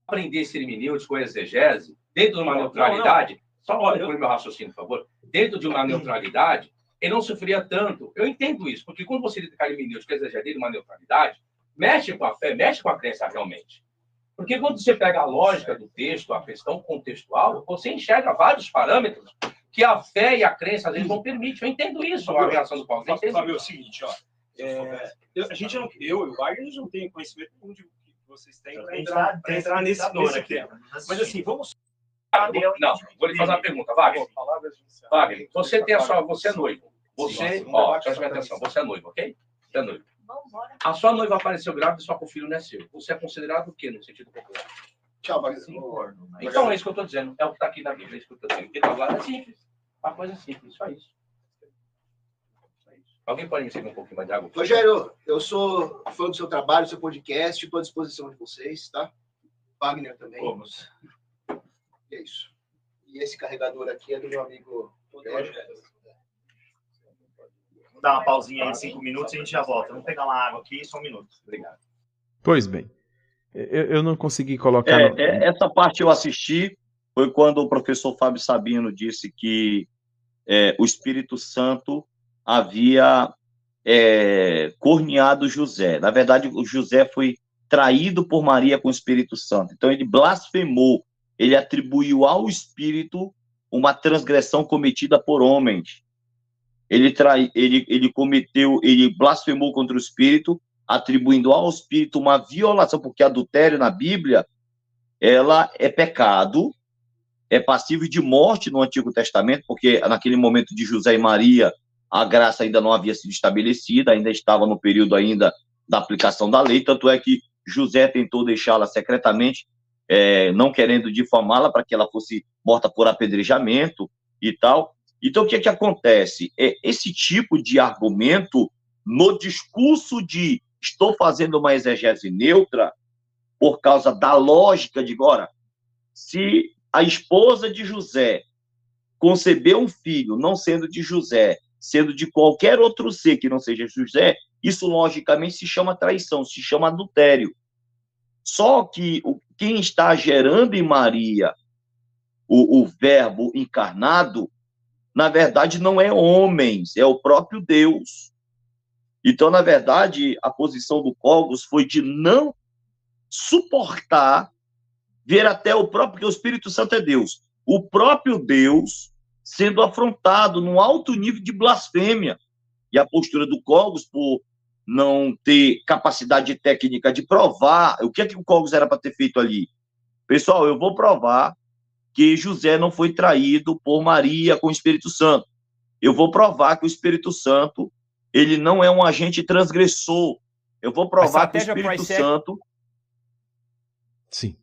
Aprender esse hermenêutico, exegese, dentro de uma neutralidade, só olha o meu raciocínio, por favor, dentro de uma neutralidade, ele não sofria tanto. Eu entendo isso, porque quando você dedica hermenêutico, exegese dentro de uma neutralidade, mexe com a fé, mexe com a crença realmente. Porque quando você pega a lógica do texto, a questão contextual, você enxerga vários parâmetros que a fé e a crença, às vezes, não permitem. Eu entendo isso, a reação do Paulo. Fábio, é o seguinte, ó. A gente não, eu e o Wagner, a gente não tem conhecimento de que vocês têm para entrar nesse tema. Mas, assim, vamos... Não, vou lhe fazer uma pergunta, Wagner. Wagner, você tem você é noivo. Você, preste atenção, você é noivo, ok? Você é noivo. A sua noiva apareceu grávida e só que o filho não é seu. Você é considerado o quê no sentido popular? Tchau, então é isso que eu estou dizendo. É o que está aqui na Bíblia, é isso que eu estou dizendo. Porque agora é simples. Uma coisa simples, só isso. Alguém pode me seguir um pouquinho mais de água? Rogério, eu sou fã do seu trabalho, do seu podcast, estou à disposição de vocês, tá? Wagner também. Vamos. E é isso. E esse carregador aqui é do meu amigo Jorge. Vou dar uma pausinha aí de 5 minutos e a gente já volta. Vamos pegar uma água aqui, só um minuto. Obrigado. Pois bem. Eu não consegui colocar... Essa parte eu assisti, foi quando o professor Fábio Sabino disse que o Espírito Santo havia corneado José. Na verdade, o José foi traído por Maria com o Espírito Santo. Então, ele blasfemou, ele atribuiu ao Espírito uma transgressão cometida por homens. Ele blasfemou contra o Espírito, atribuindo ao Espírito uma violação, porque adultério na Bíblia, ela é pecado, é passível de morte no Antigo Testamento, porque naquele momento de José e Maria, a graça ainda não havia sido estabelecida, ainda estava no período ainda da aplicação da lei, tanto é que José tentou deixá-la secretamente, não querendo difamá-la para que ela fosse morta por apedrejamento e tal. Então, o que é que acontece? Esse tipo de argumento, no discurso de estou fazendo uma exegese neutra, por causa da lógica de agora, se a esposa de José concebeu um filho, não sendo de José, sendo de qualquer outro ser que não seja José, isso logicamente se chama traição, se chama adultério. Só que quem está gerando em Maria o verbo encarnado, na verdade, não é homens, é o próprio Deus. Então, na verdade, a posição do Cogos foi de não suportar ver até o próprio, porque o Espírito Santo é Deus, o próprio Deus sendo afrontado num alto nível de blasfêmia. E a postura do Cogos, por não ter capacidade técnica de provar, o que é que o Cogos era para ter feito ali? Pessoal, eu vou provar que José não foi traído por Maria com o Espírito Santo. Eu vou provar que o Espírito Santo, ele não é um agente transgressor. Eu vou provar que o Espírito Santo... Sim.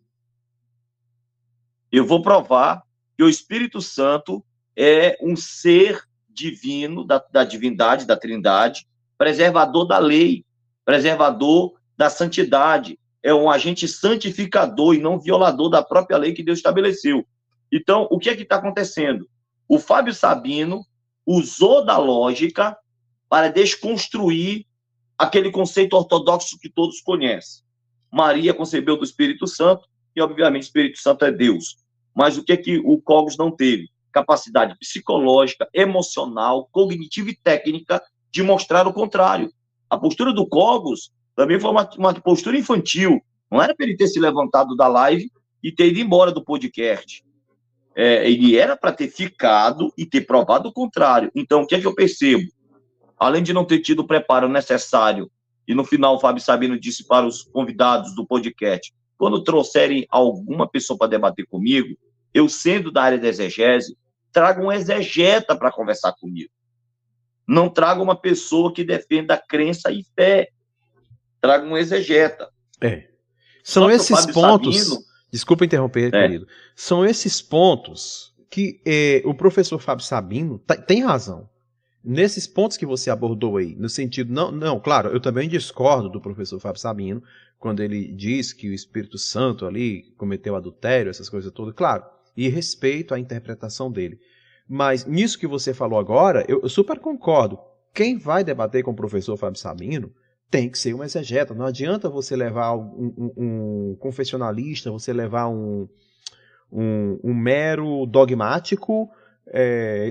Eu vou provar que o Espírito Santo é um ser divino, da divindade, da trindade, preservador da lei, preservador da santidade, é um agente santificador e não violador da própria lei que Deus estabeleceu. Então, o que é que está acontecendo? O Fábio Sabino usou da lógica para desconstruir aquele conceito ortodoxo que todos conhecem. Maria concebeu do Espírito Santo e, obviamente, o Espírito Santo é Deus. Mas o que é que o Cogos não teve? Capacidade psicológica, emocional, cognitiva e técnica de mostrar o contrário. A postura do Cogos também foi uma postura infantil. Não era para ele ter se levantado da live e ter ido embora do podcast. Ele era para ter ficado e ter provado o contrário. Então, o que é que eu percebo? Além de não ter tido o preparo necessário, e no final o Fábio Sabino disse para os convidados do podcast, quando trouxerem alguma pessoa para debater comigo, eu, sendo da área da exegese, trago um exegeta para conversar comigo. Não trago uma pessoa que defenda crença e fé. Trago um exegeta. São esses pontos... Sabino, desculpa interromper, querido. São esses pontos que o professor Fábio Sabino tem razão. Nesses pontos que você abordou aí, no sentido... Não, claro, eu também discordo do professor Fábio Sabino, quando ele diz que o Espírito Santo ali cometeu adultério, essas coisas todas, claro, e respeito à interpretação dele. Mas nisso que você falou agora, eu super concordo. Quem vai debater com o professor Fábio Sabino tem que ser um exegeta. Não adianta você levar um confessionalista, você levar um mero dogmático,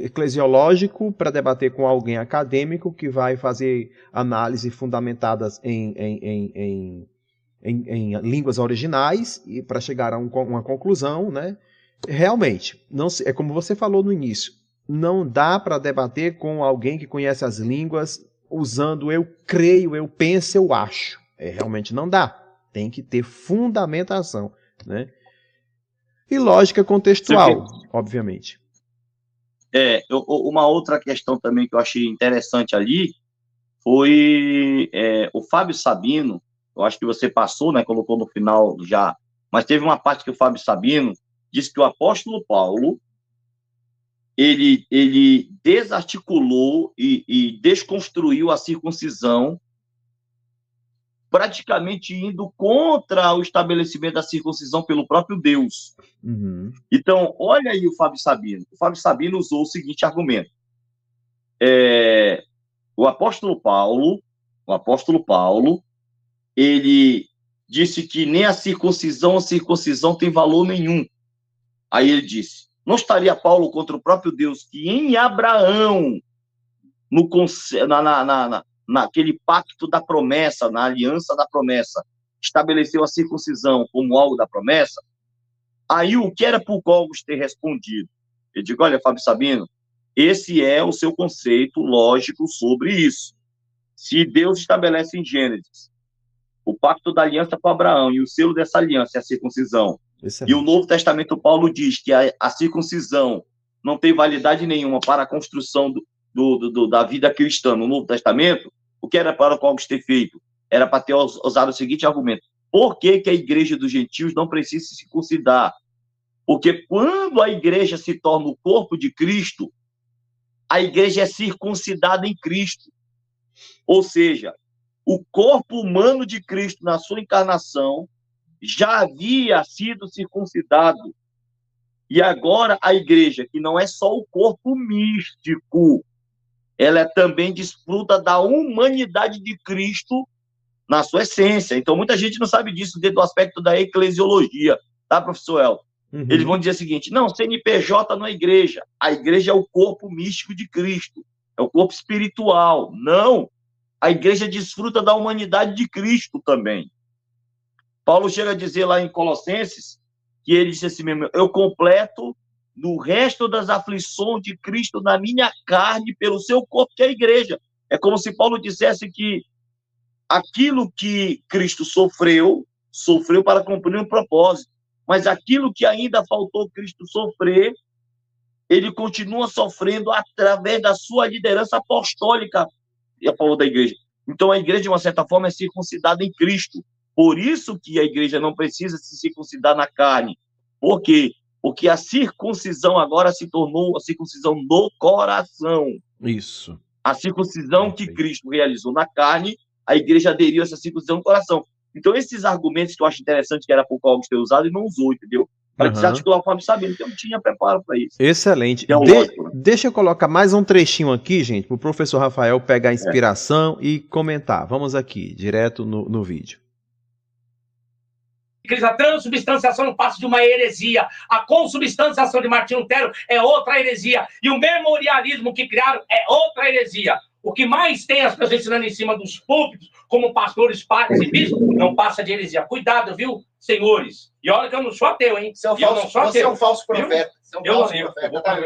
eclesiológico para debater com alguém acadêmico que vai fazer análises fundamentadas em línguas originais e para chegar a uma conclusão, né? Realmente, não é como você falou no início, não dá para debater com alguém que conhece as línguas usando eu creio, eu penso, eu acho. Realmente não dá. Tem que ter fundamentação, né? E lógica contextual, obviamente. Uma outra questão também que eu achei interessante ali foi o Fábio Sabino. Eu acho que você passou, né? Colocou no final já, mas teve uma parte que o Fábio Sabino disse que o apóstolo Paulo ele desarticulou e desconstruiu a circuncisão praticamente indo contra o estabelecimento da circuncisão pelo próprio Deus. Então, olha aí o Fábio Sabino. O Fábio Sabino usou o seguinte argumento. O apóstolo Paulo, ele disse que nem a circuncisão tem valor nenhum. Aí ele disse, não estaria Paulo contra o próprio Deus, que em Abraão, naquele pacto da promessa, na aliança da promessa, estabeleceu a circuncisão como algo da promessa? Aí o que era para o Cogos ter respondido? Eu digo, olha, Fábio Sabino, esse é o seu conceito lógico sobre isso. Se Deus estabelece em Gênesis o pacto da aliança com Abraão e o selo dessa aliança é a circuncisão, e o Novo Testamento, Paulo diz que a circuncisão não tem validade nenhuma para a construção da vida cristã no Novo Testamento, o que era para o Cogos ter feito? Era para ter usado o seguinte argumento. Por que a igreja dos gentios não precisa se circuncidar? Porque quando a igreja se torna o corpo de Cristo, a igreja é circuncidada em Cristo. Ou seja, o corpo humano de Cristo, na sua encarnação, já havia sido circuncidado. E agora a igreja, que não é só o corpo místico, ela também desfruta da humanidade de Cristo na sua essência. Então, muita gente não sabe disso dentro do aspecto da eclesiologia, tá, professor El? Eles vão dizer o seguinte, não, CNPJ não é igreja. A igreja é o corpo místico de Cristo. É o corpo espiritual. Não. A igreja desfruta da humanidade de Cristo também. Paulo chega a dizer lá em Colossenses, que ele disse assim mesmo, eu completo no resto das aflições de Cristo na minha carne pelo seu corpo, que é a igreja. É como se Paulo dissesse que aquilo que Cristo sofreu para cumprir um propósito. Mas aquilo que ainda faltou Cristo sofrer, ele continua sofrendo através da sua liderança apostólica a favor da igreja. Então, a igreja, de uma certa forma, é circuncidada em Cristo. Por isso que a igreja não precisa se circuncidar na carne. Por quê? Porque a circuncisão agora se tornou a circuncisão no coração. Isso. A circuncisão que Cristo realizou na carne, a igreja aderiu a essa circuncisão no coração. Então, esses argumentos que eu acho interessante que era por Cogos ter usado, ele não usou, entendeu? Para desarticular o Fábio Sabino, que eu não tinha preparo para isso. Excelente. Deixa eu colocar mais um trechinho aqui, gente, para o professor Rafael pegar a inspiração e comentar. Vamos aqui, direto no vídeo. A transubstanciação não passa de uma heresia. A consubstanciação de Martinho Lutero é outra heresia. E o memorialismo que criaram é outra heresia. O que mais tem as pessoas ensinando em cima dos púlpitos, como pastores, padres e bispos, não passa de heresia. Cuidado, viu, senhores? E olha que eu não sou ateu, hein? Você é um falso profeta. Eu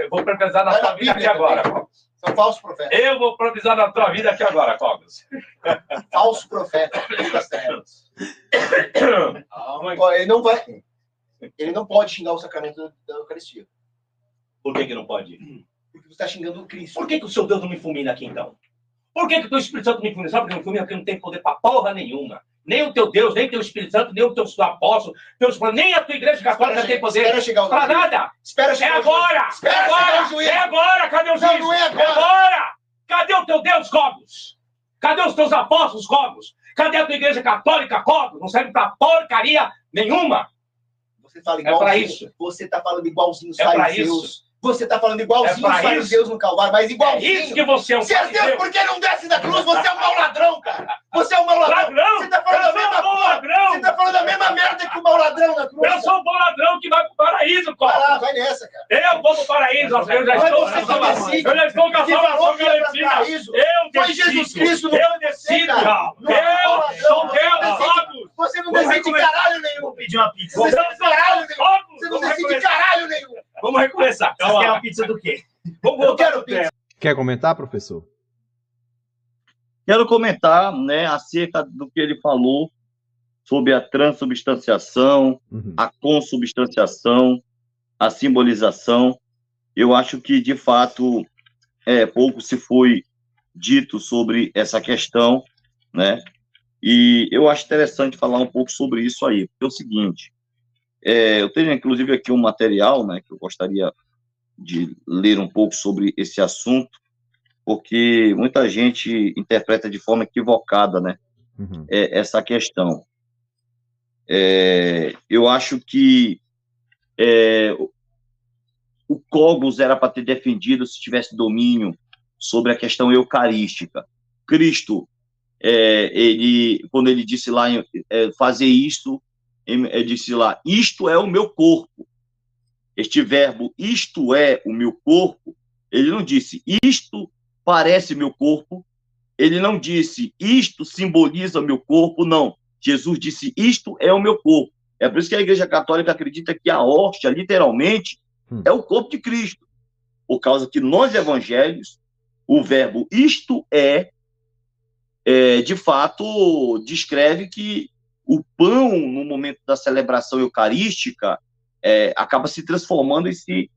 vou profetizar na tua vida aqui agora, Cogos. Você é um falso profeta. Eu vou profetizar na tua vida aqui agora, Cogos. Falso profeta. Ele não pode xingar o sacramento da Eucaristia. Por que não pode? Porque você está xingando o Cristo. Por que o seu Deus não me fulmina aqui, então? Por que o teu Espírito Santo me fulmina? Sabe porque me fulmina? Porque não tem poder para porra nenhuma. Nem o teu Deus, nem o teu Espírito Santo, nem o teu apóstolo, nem a tua igreja católica tem poder. Espera chegar o para nada. Espera chegar agora. É agora. Cadê o juiz? Não é agora. É agora. Cadê o teu Deus, Cogos? Cadê os teus apóstolos, Cogos? Cadê a tua igreja católica, Cogos? Não serve para porcaria nenhuma. Você fala igualzinho. É para isso. Você está falando igualzinho os fariseus. Você está falando igualzinho os fariseus no Calvário, mas igualzinho. É isso que você é um fariseu. Deus, por que não desce da cruz? Você é um mau ladrão, cara. Você é um mau ladrão. Você está falando da mesma coisa. Você está falando da mesma merda que o mau ladrão na cruz. Eu sou o bom ladrão que vai pro paraíso, Cogos. Vai lá, vai nessa, cara. Eu vou pro paraíso. Eu já estou com a salvação garantida. Foi Jesus Cristo. Eu decido. Eu sou Deus, Cogos. Você não decide caralho nenhum. Vou pedir uma pizza. Você não decide caralho nenhum. Vamos recomeçar. Você quer uma pizza do quê? Eu quero pizza. Quer comentar, professor? Quero comentar, né, acerca do que ele falou sobre a transubstanciação, a consubstanciação, a simbolização. Eu acho que, de fato, pouco se foi dito sobre essa questão, né? E eu acho interessante falar um pouco sobre isso aí, porque é o seguinte, eu tenho, inclusive, aqui um material, né, que eu gostaria de ler um pouco sobre esse assunto, porque muita gente interpreta de forma equivocada, né, essa questão. Eu acho que o Cogos era para ter defendido se tivesse domínio sobre a questão eucarística. Cristo, quando ele disse lá, fazer isto, ele disse lá, isto é o meu corpo. Este verbo, isto é o meu corpo, ele não disse, isto parece meu corpo, ele não disse, isto simboliza meu corpo, não. Jesus disse, isto é o meu corpo. É por isso que a Igreja Católica acredita que a hóstia, literalmente, é o corpo de Cristo. Por causa que nos evangelhos, o verbo isto de fato, descreve que o pão, no momento da celebração eucarística, acaba se transformando e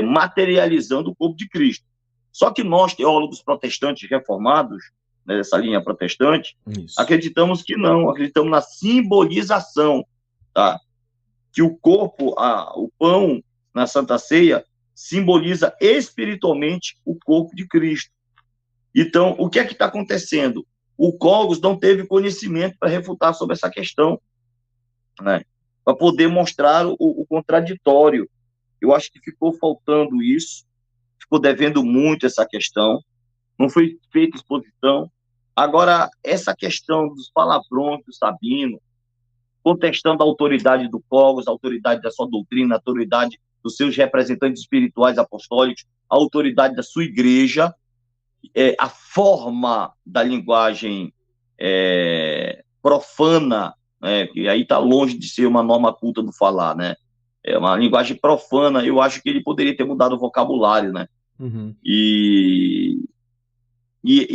materializando o corpo de Cristo. Só que nós, teólogos protestantes reformados, nessa linha protestante, acreditamos que não, acreditamos na simbolização, tá? Que o corpo, o pão na Santa Ceia, simboliza espiritualmente o corpo de Cristo. Então, o que é que está acontecendo? O Cogos não teve conhecimento para refutar sobre essa questão, né? Para poder mostrar o contraditório. Eu acho que ficou faltando isso, ficou devendo muito essa questão, não foi feita exposição. Agora, essa questão dos palavrões do Sabino, contestando a autoridade do Cogos, a autoridade da sua doutrina, a autoridade dos seus representantes espirituais apostólicos, a autoridade da sua igreja, a forma da linguagem profana, que aí está longe de ser uma norma culta do falar, né? É uma linguagem profana. Eu acho que ele poderia ter mudado o vocabulário, né? E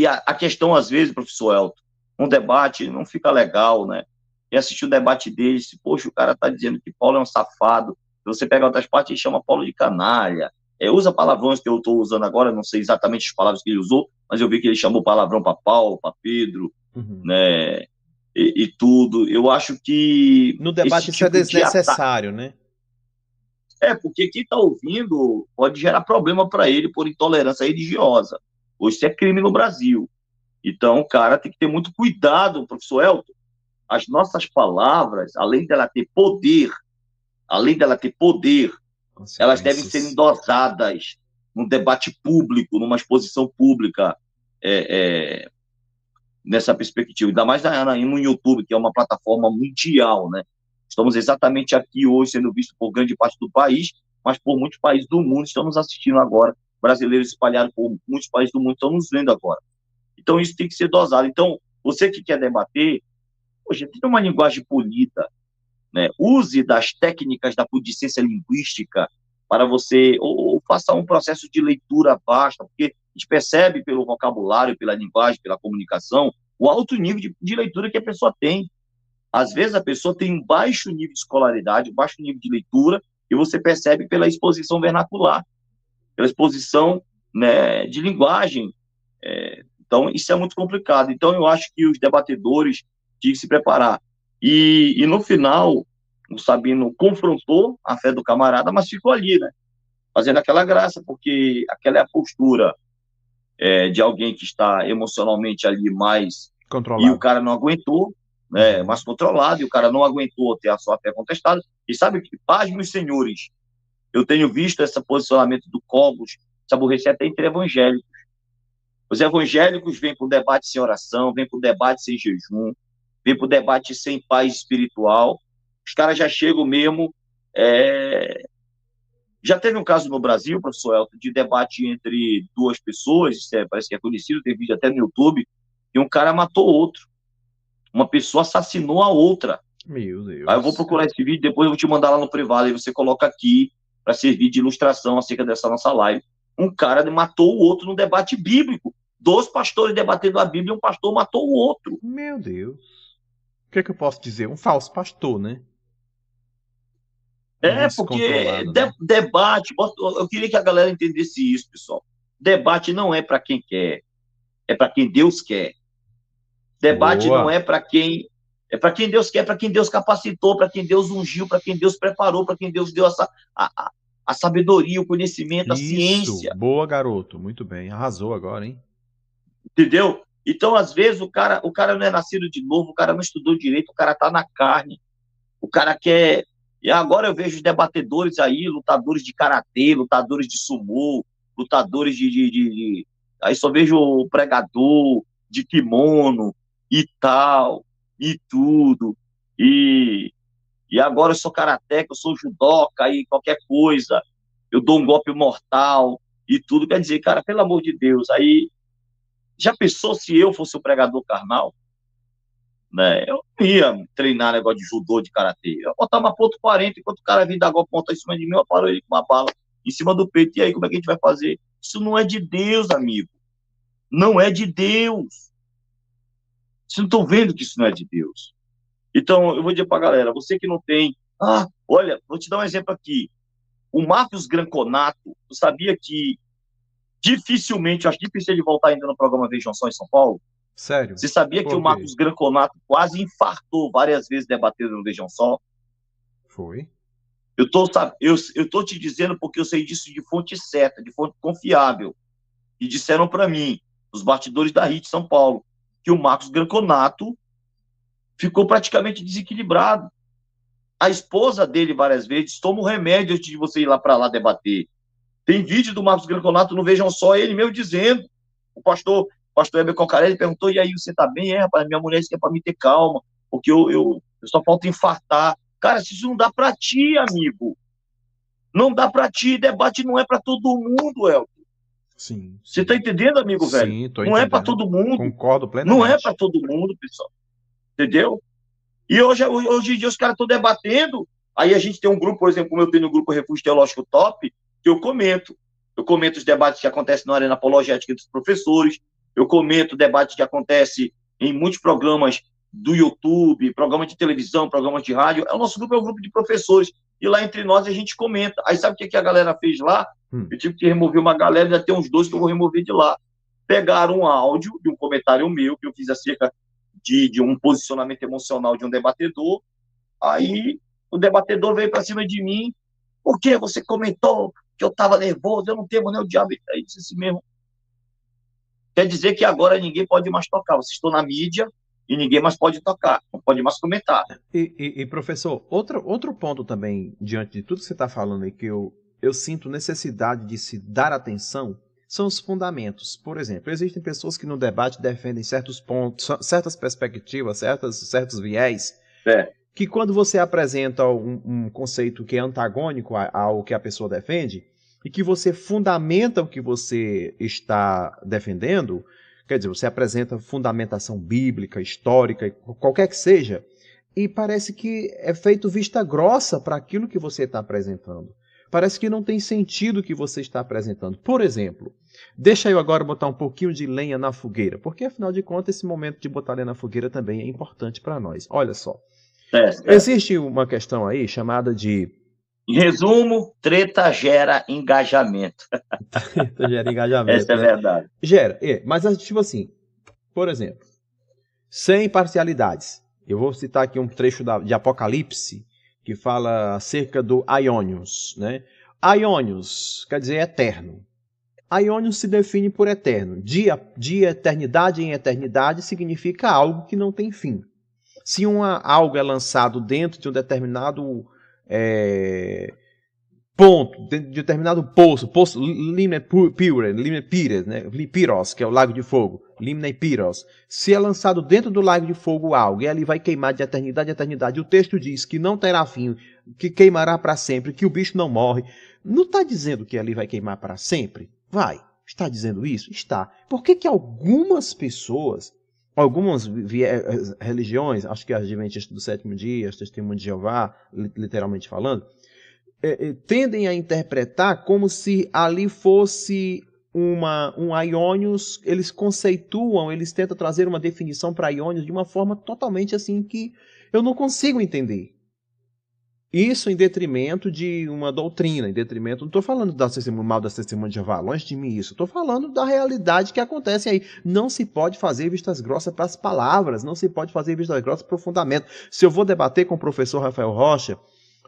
a questão, às vezes, professor Elton, um debate não fica legal, né? E assistir o debate dele, poxa, o cara está dizendo que Paulo é um safado. Se você pega outras partes, ele chama Paulo de canalha. Usa palavrões que eu estou usando agora, não sei exatamente as palavras que ele usou, mas eu vi que ele chamou palavrão para Paulo, para Pedro, né? E tudo. Eu acho que... No debate isso é desnecessário, né? Porque quem está ouvindo pode gerar problema para ele por intolerância religiosa. Hoje isso é crime no Brasil. Então, o cara tem que ter muito cuidado, professor Elton. As nossas palavras, além dela ter poder, elas devem ser endosadas num debate público, numa exposição pública, nessa perspectiva. Ainda mais no YouTube, que é uma plataforma mundial, né? Estamos exatamente aqui hoje sendo vistos por grande parte do país, mas por muitos países do mundo estão nos assistindo agora. Brasileiros espalhados por muitos países do mundo estão nos vendo agora. Então, isso tem que ser dosado. Então, você que quer debater, poxa, tem uma linguagem polida, né? Use das técnicas da pudicência linguística para você, ou faça um processo de leitura vasta, porque a gente percebe pelo vocabulário, pela linguagem, pela comunicação, o alto nível de leitura que a pessoa tem. Às vezes a pessoa tem um baixo nível de escolaridade, um baixo nível de leitura, e você percebe pela exposição vernacular, pela exposição, né, de linguagem. Então, isso é muito complicado. Então, eu acho que os debatedores tinham que se preparar. E no final, o Sabino confrontou a fé do camarada, mas ficou ali, né? Fazendo aquela graça, porque aquela é a postura de alguém que está emocionalmente ali mais... controlado. E o cara não aguentou, né, mais controlado, e o cara não aguentou ter a sua fé contestada. E sabe que, paz, meus senhores, eu tenho visto esse posicionamento do Cogos se aborrecer até entre evangélicos. Os evangélicos vêm para o debate sem oração, vêm para o debate sem jejum, vêm para o debate sem paz espiritual. Os caras já chegam mesmo... Já teve um caso no Brasil, professor Elton, de debate entre duas pessoas, parece que é conhecido, tem vídeo até no YouTube, e um cara matou outro. Uma pessoa assassinou a outra. Meu Deus. Aí eu vou procurar esse vídeo, depois eu vou te mandar lá no privado, e você coloca aqui para servir de ilustração acerca dessa nossa live. Um cara matou o outro no debate bíblico. 2 pastores debatendo a Bíblia, um pastor matou o outro. Meu Deus. O que é que eu posso dizer? Um falso pastor, né? Porque debate... Eu queria que a galera entendesse isso, pessoal. Debate não é para quem quer, é para quem Deus quer. Debate não é para quem... É para quem Deus quer, para quem Deus capacitou, para quem Deus ungiu, para quem Deus preparou, para quem Deus deu a sabedoria, o conhecimento, a ciência. Boa, garoto. Muito bem. Arrasou agora, hein? Entendeu? Então, às vezes, o cara não é nascido de novo, o cara não estudou direito, o cara tá na carne, o cara quer... E agora eu vejo os debatedores aí, lutadores de karatê, lutadores de sumô, lutadores Aí só vejo o pregador de kimono e tal, e tudo. E agora eu sou karateca, eu sou judoca, aí qualquer coisa, eu dou um golpe mortal e tudo. Quer dizer, cara, pelo amor de Deus, aí já pensou se eu fosse o pregador carnal? Né? Eu não ia treinar negócio de judô, de karatê. Eu ia botar uma ponto 40, enquanto o cara vir dar golpe montar em cima de mim, eu paro ele com uma bala em cima do peito. E aí, como é que a gente vai fazer? Isso não é de Deus, amigo. Não é de Deus. Vocês não estão vendo que isso não é de Deus. Então, eu vou dizer pra galera, você que não tem... olha, vou te dar um exemplo aqui. O Marcos Granconato, eu sabia que dificilmente, eu acho difícil ele voltar ainda no programa Vejam Só em São Paulo. Sério? Você sabia que o Marcos Granconato quase infartou várias vezes debatendo no Vejam Só? Foi. Eu tô te dizendo porque eu sei disso de fonte certa, de fonte confiável. E disseram para mim, os bastidores da RIT São Paulo, que o Marcos Granconato ficou praticamente desequilibrado. A esposa dele, várias vezes, toma um remédio antes de você ir lá para lá debater. Tem vídeo do Marcos Granconato, não Vejam Só, ele mesmo dizendo. O pastor Heber Concarelli perguntou, e aí, você tá bem? Rapaz, minha mulher disse que é para me ter calma, porque eu só falta infartar. Cara, isso não dá para ti, amigo. Não dá para ti, debate não é para todo mundo, Elton. Sim. Você tá entendendo, amigo velho? Sim, tô entendendo. Não é para todo mundo. Concordo plenamente. Não é para todo mundo, pessoal. Entendeu? E hoje em dia os caras estão debatendo. Aí a gente tem um grupo, por exemplo, como eu tenho no grupo Refúgio Teológico Top, que eu comento. Eu comento os debates que acontecem na Arena Apologética dos professores. Eu comento debates que acontecem em muitos programas do YouTube, programas de televisão, programas de rádio. O nosso grupo é um grupo de professores. E lá entre nós a gente comenta. Aí sabe o que a galera fez lá? Eu tive que remover uma galera, já tem uns 2 que eu vou remover de lá. Pegaram um áudio de um comentário meu, que eu fiz acerca de um posicionamento emocional de um debatedor. Aí o debatedor veio para cima de mim. Por que você comentou que eu estava nervoso? Eu não tenho nem o diabo. Aí disse assim mesmo. Quer dizer que agora ninguém pode mais tocar. Vocês estão na mídia e ninguém mais pode tocar. Não pode mais comentar. E professor, outro ponto também, diante de tudo que você está falando aí, que eu sinto necessidade de se dar atenção, são os fundamentos. Por exemplo, existem pessoas que no debate defendem certos pontos, certas perspectivas, certos viés, que quando você apresenta um conceito que é antagônico ao que a pessoa defende, e que você fundamenta o que você está defendendo, quer dizer, você apresenta fundamentação bíblica, histórica, qualquer que seja, e parece que é feito vista grossa para aquilo que você está apresentando. Parece que não tem sentido o que você está apresentando. Por exemplo, deixa eu agora botar um pouquinho de lenha na fogueira, porque afinal de contas esse momento de botar lenha na fogueira também é importante para nós. Olha só, existe uma questão aí chamada de... Em resumo, treta gera engajamento. Treta gera engajamento. Essa é verdade. Gera, mas tipo assim, por exemplo, sem parcialidades. Eu vou citar aqui um trecho de Apocalipse, que fala acerca do Aionios, né? Aionios quer dizer eterno. Aionios se define por eterno. De eternidade em eternidade significa algo que não tem fim. Se algo é lançado dentro de um determinado ponto, dentro de um determinado poço Limne Pires, né? Piros, que é o lago de fogo, Limne Piros. Se é lançado dentro do lago de fogo algo, e ali vai queimar de eternidade a eternidade. O texto diz que não terá fim, que queimará para sempre, que o bicho não morre. Não está dizendo que ali vai queimar para sempre? Vai. Está dizendo isso? Está. Por que algumas pessoas, algumas religiões, acho que as Adventistas do Sétimo Dia, as Testemunhas de Jeová, literalmente falando, tendem a interpretar como se ali fosse um Aionios, eles conceituam, eles tentam trazer uma definição para Aionios de uma forma totalmente assim que eu não consigo entender. Isso em detrimento de uma doutrina, em detrimento, não estou falando mal das Testemunhas de Jeová, longe de mim isso, estou falando da realidade que acontece aí. Não se pode fazer vistas grossas para as palavras, não se pode fazer vistas grossas para o fundamento. Se eu vou debater com o professor Rafael Rocha,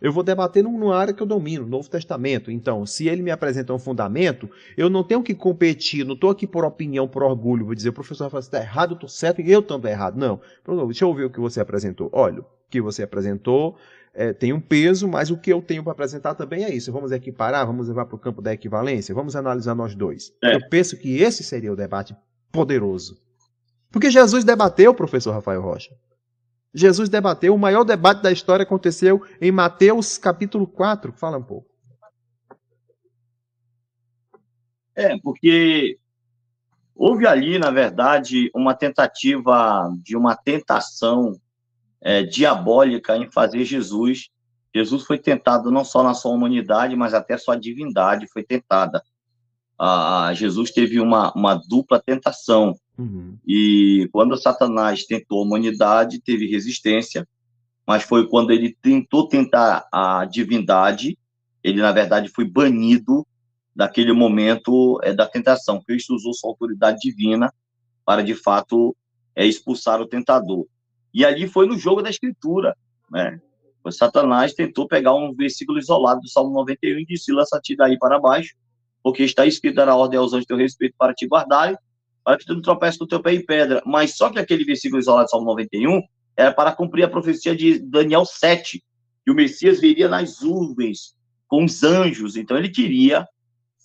Eu vou debater numa área que eu domino, no Novo Testamento. Então, se ele me apresenta um fundamento, eu não tenho que competir, não estou aqui por opinião, por orgulho, vou dizer, o professor vai falar, está errado, eu estou certo e eu também errado. Não, deixa eu ouvir o que você apresentou. Olha, o que você apresentou tem um peso, mas o que eu tenho para apresentar também é isso. Vamos equiparar, vamos levar para o campo da equivalência, vamos analisar nós dois. Eu penso que esse seria o debate poderoso. Porque Jesus debateu, professor Rafael Rocha. Jesus debateu, o maior debate da história aconteceu em Mateus capítulo 4. Fala um pouco. Porque houve ali, na verdade, uma tentativa de uma tentação diabólica em fazer Jesus. Jesus foi tentado não só na sua humanidade, mas até sua divindade foi tentada. Jesus teve uma dupla tentação. Uhum. E quando Satanás tentou a humanidade, teve resistência, mas foi quando ele tentou tentar a divindade, ele, na verdade, foi banido daquele momento da tentação. Cristo usou sua autoridade divina para, de fato, expulsar o tentador. E ali foi no jogo da Escritura, né? O Satanás tentou pegar um versículo isolado do Salmo 91 e disse, lança-te daí para baixo, porque está escrito, dará ordem aos anjos teu respeito para te guardarem, para que tu não tropece com o teu pé em pedra. Mas só que aquele versículo isolado do Salmo 91 era para cumprir a profecia de Daniel 7, que o Messias viria nas nuvens com os anjos. Então ele queria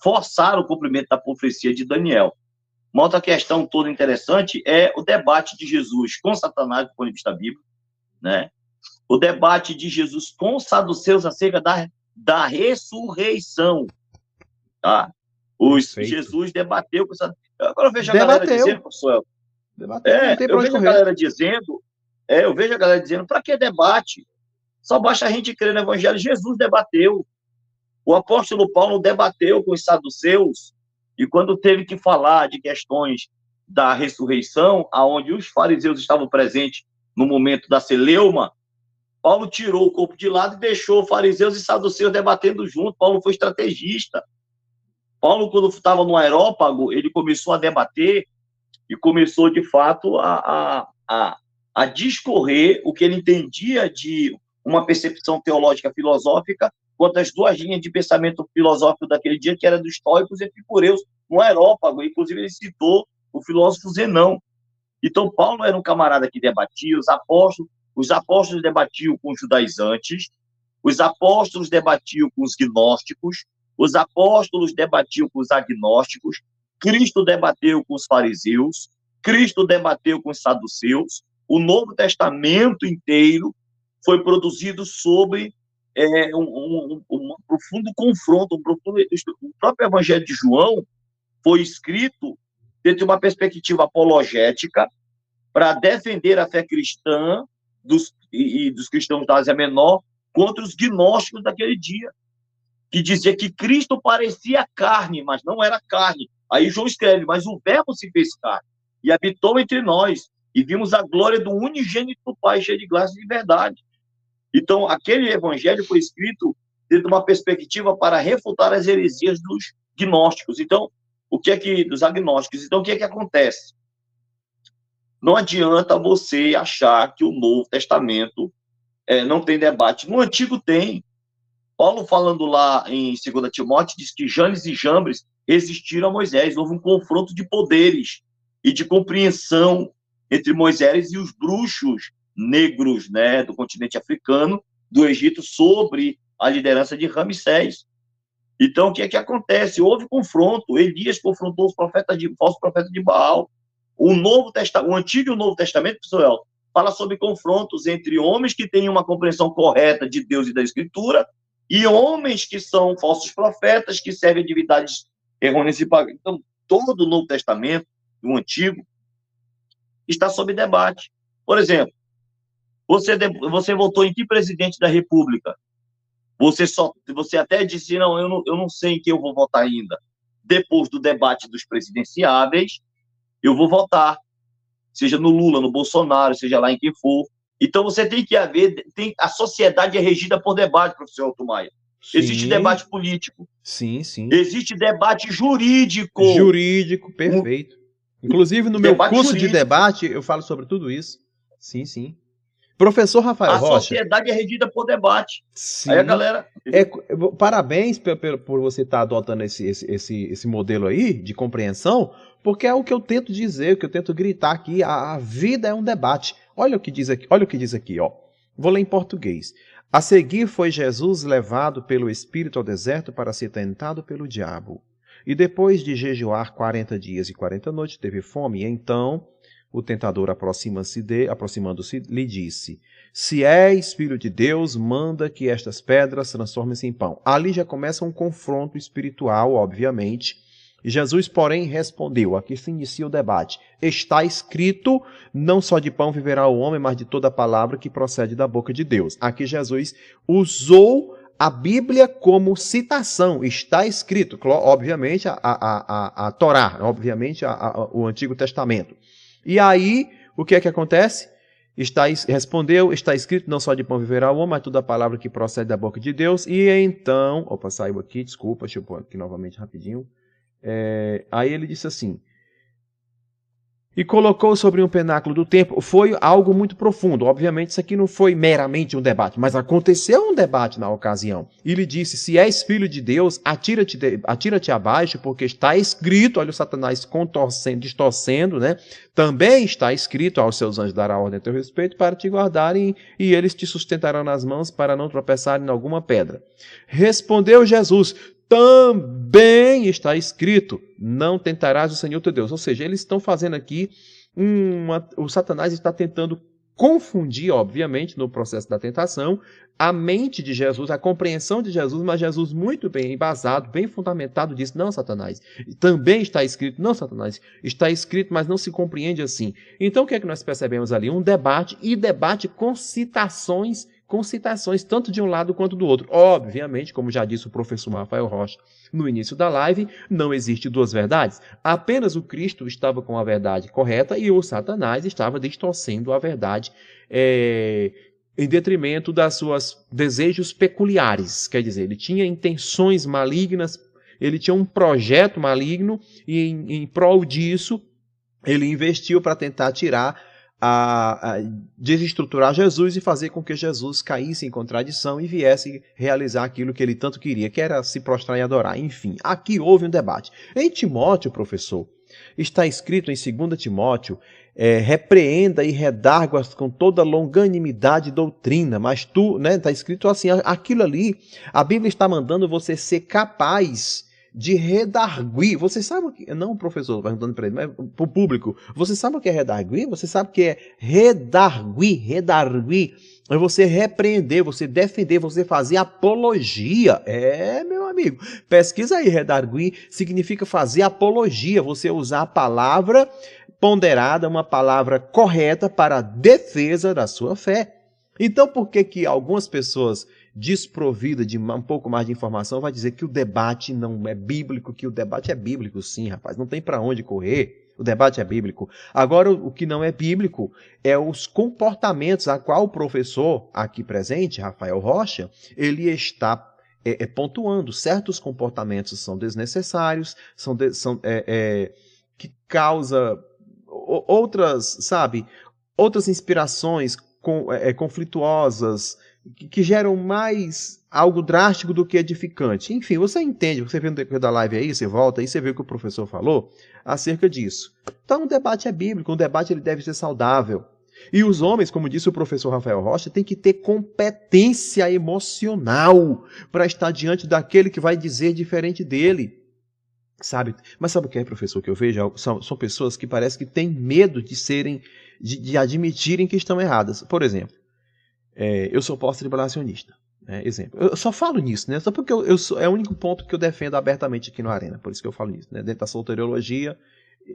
forçar o cumprimento da profecia de Daniel. Uma outra questão toda interessante é o debate de Jesus com Satanás, do ponto de vista bíblico, né? O debate de Jesus com os saduceus acerca da ressurreição. Tá? Jesus debateu com Satanás. Agora eu vejo a galera dizendo, professor, eu vejo a galera dizendo, para que debate? Só basta a gente crer no evangelho. Jesus debateu. O apóstolo Paulo debateu com os saduceus, e quando teve que falar de questões da ressurreição, aonde os fariseus estavam presentes no momento da celeuma, Paulo tirou o corpo de lado e deixou fariseus e saduceus debatendo junto. Paulo foi estrategista. Paulo, quando estava no Areópago, ele começou a debater e começou, de fato, a discorrer o que ele entendia de uma percepção teológica filosófica quanto às duas linhas de pensamento filosófico daquele dia, que era dos estoicos e epicureus, no Areópago. Inclusive, ele citou o filósofo Zenão. Então, Paulo era um camarada que debatia, os apóstolos debatiam com os judaizantes, os apóstolos debatiam com os gnósticos, os apóstolos debatiam com os agnósticos, Cristo debateu com os fariseus, Cristo debateu com os saduceus, o Novo Testamento inteiro foi produzido sobre um profundo confronto, o próprio Evangelho de João foi escrito dentro de uma perspectiva apologética para defender a fé cristã dos cristãos da Ásia Menor contra os gnósticos daquele dia, que dizia que Cristo parecia carne, mas não era carne. Aí João escreve, mas o verbo se fez carne e habitou entre nós, e vimos a glória do unigênito do Pai, cheio de graça e de verdade. Então, aquele evangelho foi escrito dentro de uma perspectiva para refutar as heresias dos gnósticos. Então, dos agnósticos. Então, o que é que acontece? Não adianta você achar que o Novo Testamento não tem debate. No Antigo tem. Paulo, falando lá em 2 Timóteo, diz que Janes e Jambres resistiram a Moisés. Houve um confronto de poderes e de compreensão entre Moisés e os bruxos negros, né, do continente africano, do Egito, sobre a liderança de Ramsés. Então, o que é que acontece? Houve confronto. Elias confrontou os falsos profetas de Baal. O Antigo e o Novo Testamento, pessoal, fala sobre confrontos entre homens que têm uma compreensão correta de Deus e da Escritura e homens que são falsos profetas, que servem a divindades errôneas e pagãs. Então, todo o Novo Testamento, o Antigo, está sob debate. Por exemplo, você votou em que presidente da República? Você até disse, não, eu não sei em quem eu vou votar ainda. Depois do debate dos presidenciáveis, eu vou votar. Seja no Lula, no Bolsonaro, seja lá em quem for. Então, você tem que a sociedade é regida por debate, professor Elton Maia. Existe debate político. Sim, sim. Existe debate jurídico. Jurídico, perfeito. Inclusive, no meu curso de debate, eu falo sobre tudo isso. Sim, sim. Professor Rafael Rocha. A sociedade é regida por debate. Sim. Aí a galera... Parabéns por você estar adotando esse modelo aí de compreensão, porque é o que eu tento dizer, o que eu tento gritar aqui. A vida é um debate. Olha o que diz aqui, ó. Vou ler em português. A seguir foi Jesus levado pelo Espírito ao deserto para ser tentado pelo diabo. E depois de jejuar 40 dias e 40 noites, teve fome. E então o tentador, aproximando-se, lhe disse: se és filho de Deus, manda que estas pedras transformem-se em pão. Ali já começa um confronto espiritual, obviamente. Jesus, porém, respondeu, aqui se inicia o debate: está escrito, não só de pão viverá o homem, mas de toda palavra que procede da boca de Deus. Aqui Jesus usou a Bíblia como citação, está escrito, obviamente a Torá, obviamente o Antigo Testamento. E aí, o que é que acontece? Respondeu, está escrito, não só de pão viverá o homem, mas toda a palavra que procede da boca de Deus. E então, saiu aqui, desculpa, deixa eu pôr aqui novamente rapidinho. Aí ele disse assim: e colocou sobre um penáculo do templo. Foi algo muito profundo. Obviamente, isso aqui não foi meramente um debate, mas aconteceu um debate na ocasião. E ele disse: se és filho de Deus, atira-te abaixo, porque está escrito. Olha o Satanás distorcendo, né? Também está escrito: aos seus anjos dará ordem a teu respeito para te guardarem, e eles te sustentarão nas mãos para não tropeçarem em alguma pedra. Respondeu Jesus: também está escrito: não tentarás o Senhor teu Deus. Ou seja, eles estão fazendo aqui o Satanás está tentando confundir, obviamente, no processo da tentação, a mente de Jesus, a compreensão de Jesus, mas Jesus muito bem embasado, bem fundamentado, disse: não, Satanás, também está escrito. Não, Satanás, está escrito, mas não se compreende assim. Então, o que é que nós percebemos ali? Um debate, e debate com citações, tanto de um lado quanto do outro. Obviamente, como já disse o professor Rafael Rocha no início da live, não existe duas verdades. Apenas o Cristo estava com a verdade correta e o Satanás estava distorcendo a verdade em detrimento das suas desejos peculiares. Quer dizer, ele tinha intenções malignas, ele tinha um projeto maligno e em prol disso ele investiu para tentar tirar desestruturar Jesus e fazer com que Jesus caísse em contradição e viesse realizar aquilo que ele tanto queria, que era se prostrar e adorar. Enfim, aqui houve um debate. Em Timóteo, professor, está escrito em 2 Timóteo, repreenda e redargue-as com toda longanimidade e doutrina, mas tu, né, está escrito assim, aquilo ali, a Bíblia está mandando você ser capaz de redarguir. Você sabe o que... Não, professor, perguntando para ele, mas para o público. Você sabe o que é redarguir? Você sabe o que é redarguir? Redarguir é você repreender, você defender, você fazer apologia. Meu amigo, pesquisa aí. Redarguir significa fazer apologia, você usar a palavra ponderada, uma palavra correta para a defesa da sua fé. Então, por que algumas pessoas desprovida de um pouco mais de informação vai dizer que o debate não é bíblico, que o debate é bíblico? Sim, rapaz, não tem para onde correr, o debate é bíblico. Agora, o que não é bíblico é os comportamentos a qual o professor aqui presente, Rafael Rocha, ele está pontuando. Certos comportamentos são desnecessários, que causa outras, sabe, outras inspirações conflituosas, que geram mais algo drástico do que edificante. Enfim, você entende, você vê no decorrer da live aí, você volta aí, você vê o que o professor falou acerca disso. Então, o debate é bíblico, o debate ele deve ser saudável. E os homens, como disse o professor Rafael Rocha, têm que ter competência emocional para estar diante daquele que vai dizer diferente dele. Sabe? Mas sabe o que é, professor, que eu vejo? São pessoas que parece que têm medo de admitirem que estão erradas. Por exemplo, eu sou pós-tribulacionista, né? Exemplo. Eu só falo nisso, né? Só porque é o único ponto que eu defendo abertamente aqui no Arena, por isso que eu falo nisso, né? Dentro da soteriologia,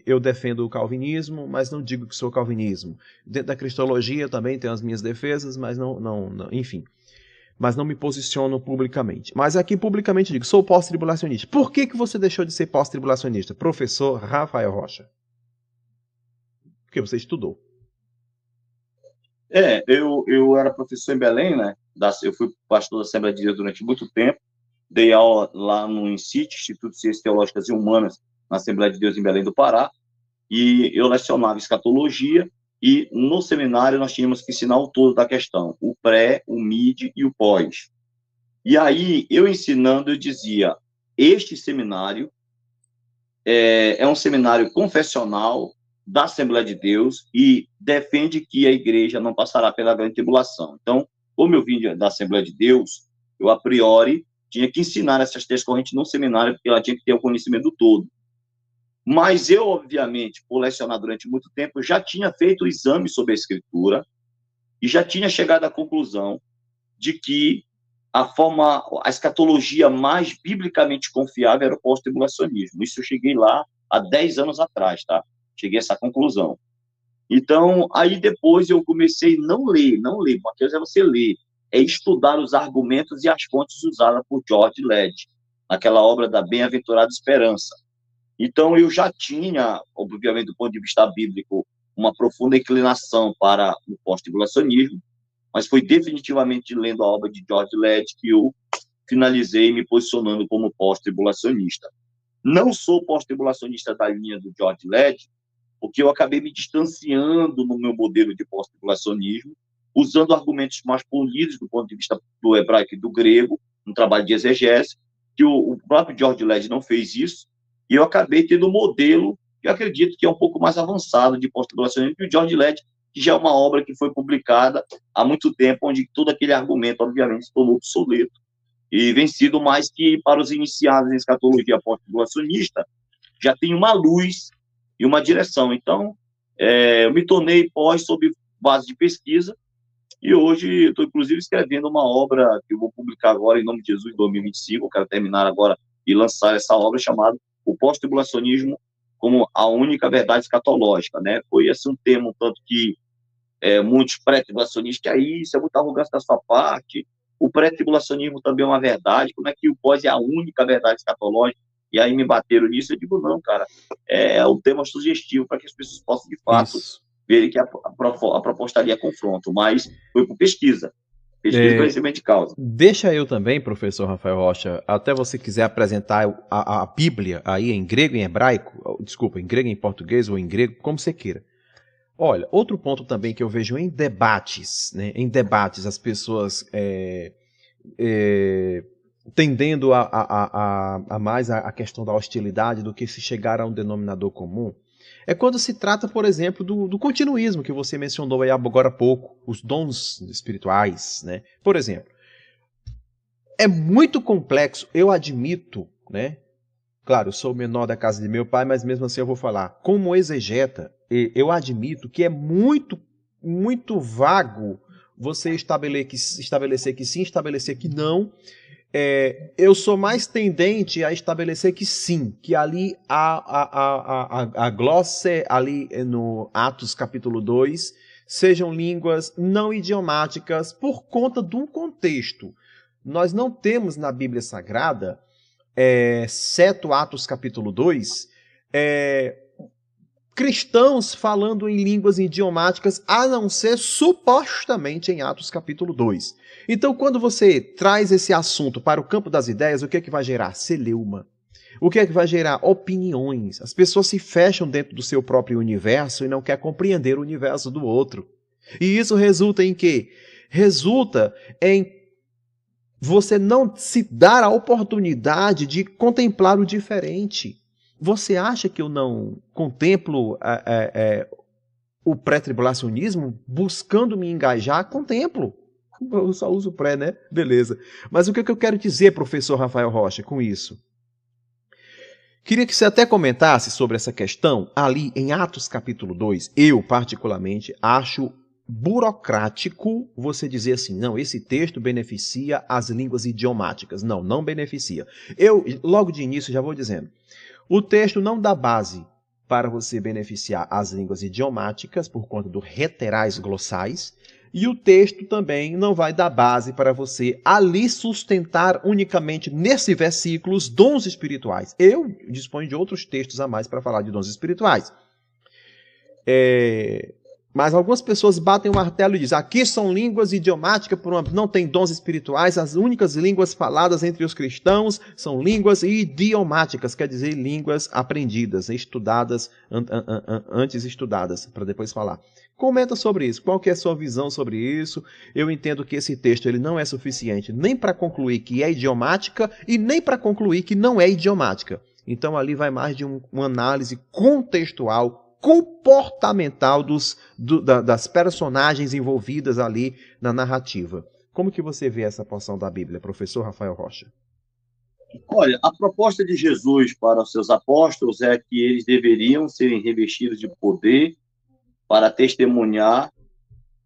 eu defendo o calvinismo, mas não digo que sou calvinismo. Dentro da cristologia, eu também tenho as minhas defesas, mas não, enfim. Mas não me posiciono publicamente. Mas aqui publicamente digo, sou pós-tribulacionista. Por que você deixou de ser pós-tribulacionista? Professor Rafael Rocha. Porque você estudou. Eu era professor em Belém, né? Eu fui pastor da Assembleia de Deus durante muito tempo. Dei aula lá no INCIT, Instituto de Ciências Teológicas e Humanas, na Assembleia de Deus em Belém do Pará. E eu lecionava escatologia e no seminário nós tínhamos que ensinar o todo da questão, o pré, o mid e o pós. E aí, eu ensinando, eu dizia, este seminário é um seminário confessional da Assembleia de Deus e defende que a igreja não passará pela grande tribulação. Então, como eu vim da Assembleia de Deus, eu, a priori, tinha que ensinar essas 3 correntes no seminário, porque ela tinha que ter o conhecimento todo. Mas eu, obviamente, por lecionar durante muito tempo, já tinha feito o exame sobre a Escritura e já tinha chegado à conclusão de que a escatologia mais biblicamente confiável era o pós-tribulacionismo. Isso eu cheguei lá há 10 anos atrás, tá? Cheguei a essa conclusão. Então, aí depois eu comecei a não ler, uma coisa é você ler, é estudar os argumentos e as fontes usadas por George Led, naquela obra da Bem-aventurada Esperança. Então, eu já tinha, obviamente, do ponto de vista bíblico, uma profunda inclinação para o pós-tribulacionismo, mas foi definitivamente lendo a obra de George Led que eu finalizei me posicionando como pós-tribulacionista. Não sou pós-tribulacionista da linha do George Led, porque eu acabei me distanciando no meu modelo de pós-tribulacionismo, usando argumentos mais polidos do ponto de vista do hebraico e do grego, no trabalho de exegese, que o próprio George Led não fez isso, e eu acabei tendo um modelo que eu acredito que é um pouco mais avançado de pós-tribulacionismo que o George Led, que já é uma obra que foi publicada há muito tempo, onde todo aquele argumento, obviamente, se tornou obsoleto e vencido, mais que para os iniciados em escatologia pós-tribulacionista, já tem uma luz e uma direção. Então, eu me tornei pós sob base de pesquisa, e hoje estou, inclusive, escrevendo uma obra que eu vou publicar agora, em nome de Jesus, em 2025, eu quero terminar agora e lançar essa obra, chamada O Pós-Tribulacionismo como a Única Verdade Escatológica, né? Foi esse um termo, tanto que muitos pré-tribulacionistas, que aí isso é muita arrogância da sua parte, o pré-tribulacionismo também é uma verdade, como é que o pós é a única verdade escatológica? E aí me bateram nisso, eu digo, não, cara, é um tema sugestivo para que as pessoas possam, de fato, verem que a proposta ali é confronto, mas foi por pesquisa e conhecimento de causa. Deixa eu também, professor Rafael Rocha, até você quiser apresentar a Bíblia aí em grego e em hebraico, desculpa, em grego e em português ou em grego, como você queira. Olha, outro ponto também que eu vejo em debates, né, as pessoas tendendo a mais a questão da hostilidade do que se chegar a um denominador comum, é quando se trata, por exemplo, do continuismo que você mencionou aí agora há pouco, os dons espirituais, né? Por exemplo, é muito complexo, eu admito, né? Claro, eu sou o menor da casa de meu pai, mas mesmo assim eu vou falar. Como exegeta, eu admito que é muito, muito vago você estabelecer que sim, estabelecer que não. Eu sou mais tendente a estabelecer que sim, que ali a glosse, ali no Atos capítulo 2, sejam línguas não idiomáticas por conta do contexto. Nós não temos na Bíblia Sagrada, exceto Atos capítulo 2, cristãos falando em línguas idiomáticas, a não ser supostamente em Atos capítulo 2. Então, quando você traz esse assunto para o campo das ideias, o que é que vai gerar? Celeuma. O que é que vai gerar? Opiniões. As pessoas se fecham dentro do seu próprio universo e não querem compreender o universo do outro. E isso resulta em quê? Resulta em você não se dar a oportunidade de contemplar o diferente. Você acha que eu não contemplo o pré-tribulacionismo buscando me engajar? Contemplo. Eu só uso pré, né? Beleza. Mas o que eu quero dizer, professor Rafael Rocha, com isso? Queria que você até comentasse sobre essa questão ali em Atos capítulo 2. Eu, particularmente, acho burocrático você dizer assim, não, esse texto beneficia as línguas idiomáticas. Não, não beneficia. Eu, logo de início, já vou dizendo, o texto não dá base para você beneficiar as línguas idiomáticas por conta do reterais glossais, e o texto também não vai dar base para você ali sustentar unicamente nesse versículo os dons espirituais. Eu disponho de outros textos a mais para falar de dons espirituais. Mas algumas pessoas batem o martelo e dizem, aqui são línguas idiomáticas, não tem dons espirituais, as únicas línguas faladas entre os cristãos são línguas idiomáticas, quer dizer, línguas aprendidas, estudadas, antes estudadas, para depois falar. Comenta sobre isso, qual que é a sua visão sobre isso? Eu entendo que esse texto ele não é suficiente nem para concluir que é idiomática e nem para concluir que não é idiomática. Então ali vai mais de uma análise contextual, comportamental das personagens envolvidas ali na narrativa. Como que você vê essa porção da Bíblia, professor Rafael Rocha? Olha, a proposta de Jesus para os seus apóstolos é que eles deveriam serem revestidos de poder para testemunhar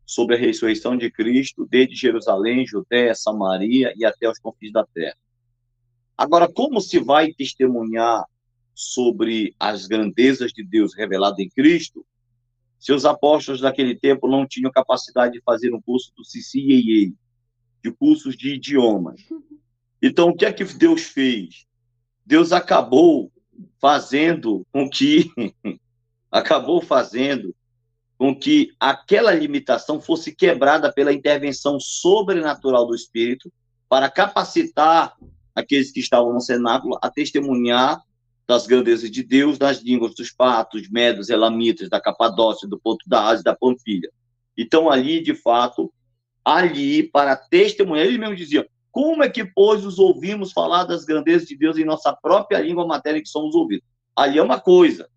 sobre a ressurreição de Cristo desde Jerusalém, Judéia, Samaria e até os confins da terra. Agora, como se vai testemunhar sobre as grandezas de Deus reveladas em Cristo, se os apóstolos daquele tempo não tinham capacidade de fazer um curso do CCIA, de cursos de idiomas? Então, o que é que Deus fez? Deus acabou fazendo com que aquela limitação fosse quebrada pela intervenção sobrenatural do Espírito para capacitar aqueles que estavam no cenáculo a testemunhar das grandezas de Deus nas línguas dos partos, medos, elamitas, da Capadócia, do Ponto da Ásia, da Panfilha. Então, ali, de fato, para testemunhar, ele mesmo dizia, como é que, pois, os ouvimos falar das grandezas de Deus em nossa própria língua, matéria que somos ouvidos? Ali é uma coisa.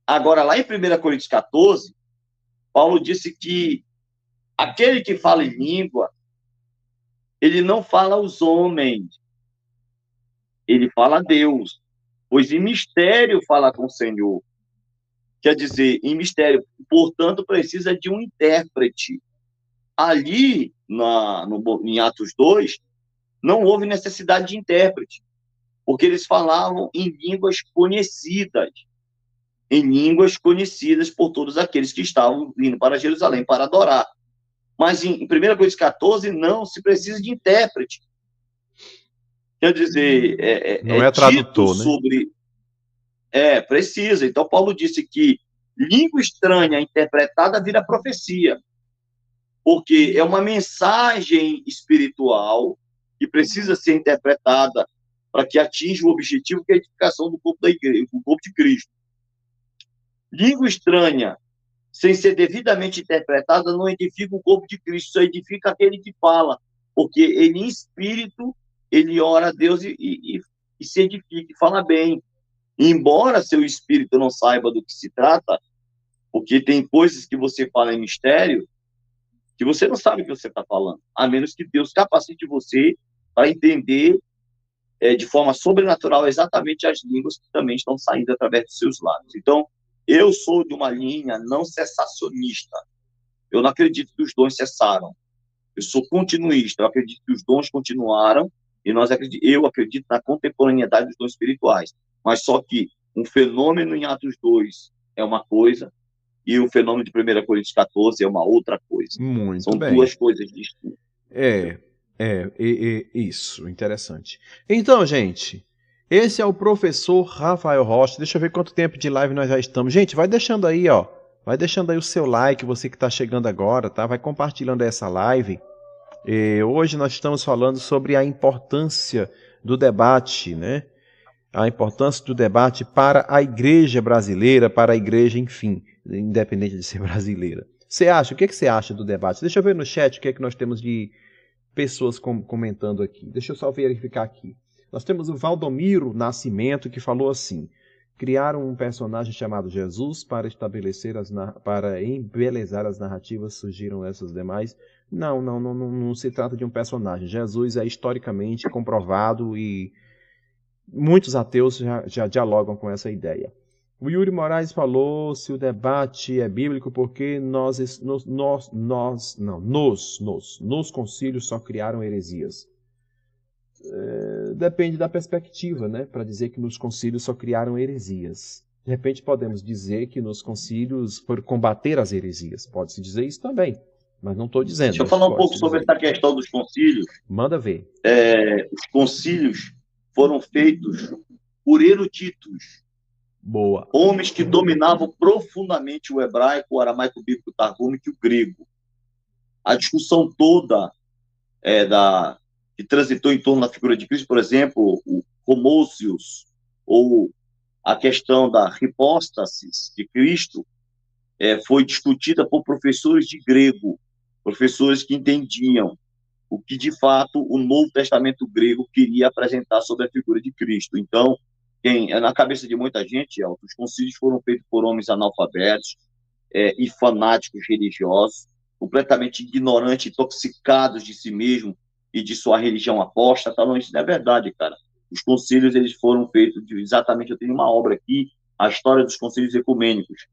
Agora, lá em 1 Coríntios 14, Paulo disse que aquele que fala em língua, ele não fala aos homens, ele fala a Deus. Pois em mistério fala com o Senhor. Quer dizer, em mistério, portanto, precisa de um intérprete. Ali, em Atos 2, não houve necessidade de intérprete, porque eles falavam em línguas conhecidas por todos aqueles que estavam vindo para Jerusalém para adorar. Mas em 1 Coríntios 14, não se precisa de intérprete. Quer dizer, não é tradutor, né? Precisa. Então, Paulo disse que língua estranha interpretada vira profecia, porque é uma mensagem espiritual que precisa ser interpretada para que atinja o objetivo que é a edificação do corpo da igreja, do corpo de Cristo. Língua estranha, sem ser devidamente interpretada, não edifica o corpo de Cristo, só edifica aquele que fala, porque ele, em espírito, ele ora a Deus e se edifica, e fala bem. Embora seu espírito não saiba do que se trata, porque tem coisas que você fala em mistério, que você não sabe o que você está falando, a menos que Deus capacite você para entender de forma sobrenatural exatamente as línguas que também estão saindo através dos seus lábios. Então, eu sou de uma linha não cessacionista. Eu não acredito que os dons cessaram. Eu sou continuista. Eu acredito que os dons continuaram e eu acredito na contemporaneidade dos dons espirituais. Mas só que um fenômeno em Atos 2 é uma coisa e o fenômeno de 1 Coríntios 14 é uma outra coisa. Muito São bem. duas coisas distintas. Isso, interessante. Então, gente, esse é o professor Rafael Rocha. Deixa eu ver quanto tempo de live nós já estamos. Gente, vai deixando aí, ó. Vai deixando aí o seu like, você que está chegando agora, tá? Vai compartilhando essa live. Hoje nós estamos falando sobre a importância do debate, né? A importância do debate para a igreja brasileira, para a igreja, enfim, independente de ser brasileira. O que você acha do debate? Deixa eu ver no chat o que é que nós temos de pessoas comentando aqui. Deixa eu só verificar aqui. Nós temos o Valdomiro Nascimento, que falou assim: criaram um personagem chamado Jesus para para embelezar as narrativas, surgiram essas demais. Não se trata de um personagem. Jesus é historicamente comprovado e muitos ateus já dialogam com essa ideia. O Yuri Moraes falou: se o debate é bíblico, porque nos concílios só criaram heresias. Depende da perspectiva, né? Para dizer que nos concílios só criaram heresias. De repente podemos dizer que nos concílios foram combater as heresias. Pode-se dizer isso também, mas não estou dizendo. Deixa eu falar um pouco sobre essa questão dos concílios. Manda ver. Os concílios foram feitos por eruditos. Boa. Homens que dominavam profundamente o hebraico, o aramaico bíblico targúmico e o grego. A discussão toda que transitou em torno da figura de Cristo, por exemplo, o Homousios, ou a questão da hipóstasis de Cristo, foi discutida por professores de grego, professores que entendiam o que, de fato, o Novo Testamento grego queria apresentar sobre a figura de Cristo. Então, na cabeça de muita gente, os concílios foram feitos por homens analfabetos e fanáticos religiosos, completamente ignorantes, intoxicados de si mesmo e de sua religião apóstata. Não, isso não é verdade, cara. Os concílios, eles foram feitos exatamente, eu tenho uma obra aqui, a história dos concílios ecumênicos,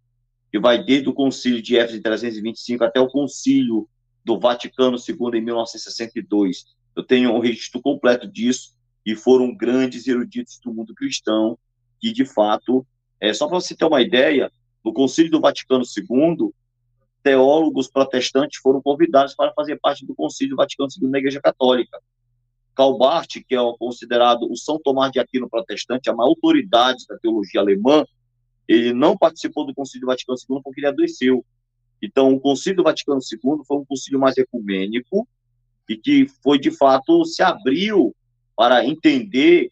que vai desde o concílio de Éfeso em 325 até o concílio do Vaticano II em 1962. Eu tenho um registro completo disso, e foram grandes eruditos do mundo cristão, que, de fato, só para você ter uma ideia, no concílio do Vaticano II, teólogos protestantes foram convidados para fazer parte do concílio do Vaticano II na Igreja Católica. Karl Barth, que é considerado o São Tomás de Aquino protestante, a maior autoridade da teologia alemã, ele não participou do concílio do Vaticano II porque ele adoeceu. Então, o concílio do Vaticano II foi um concílio mais ecumênico e que foi, de fato, se abriu para entender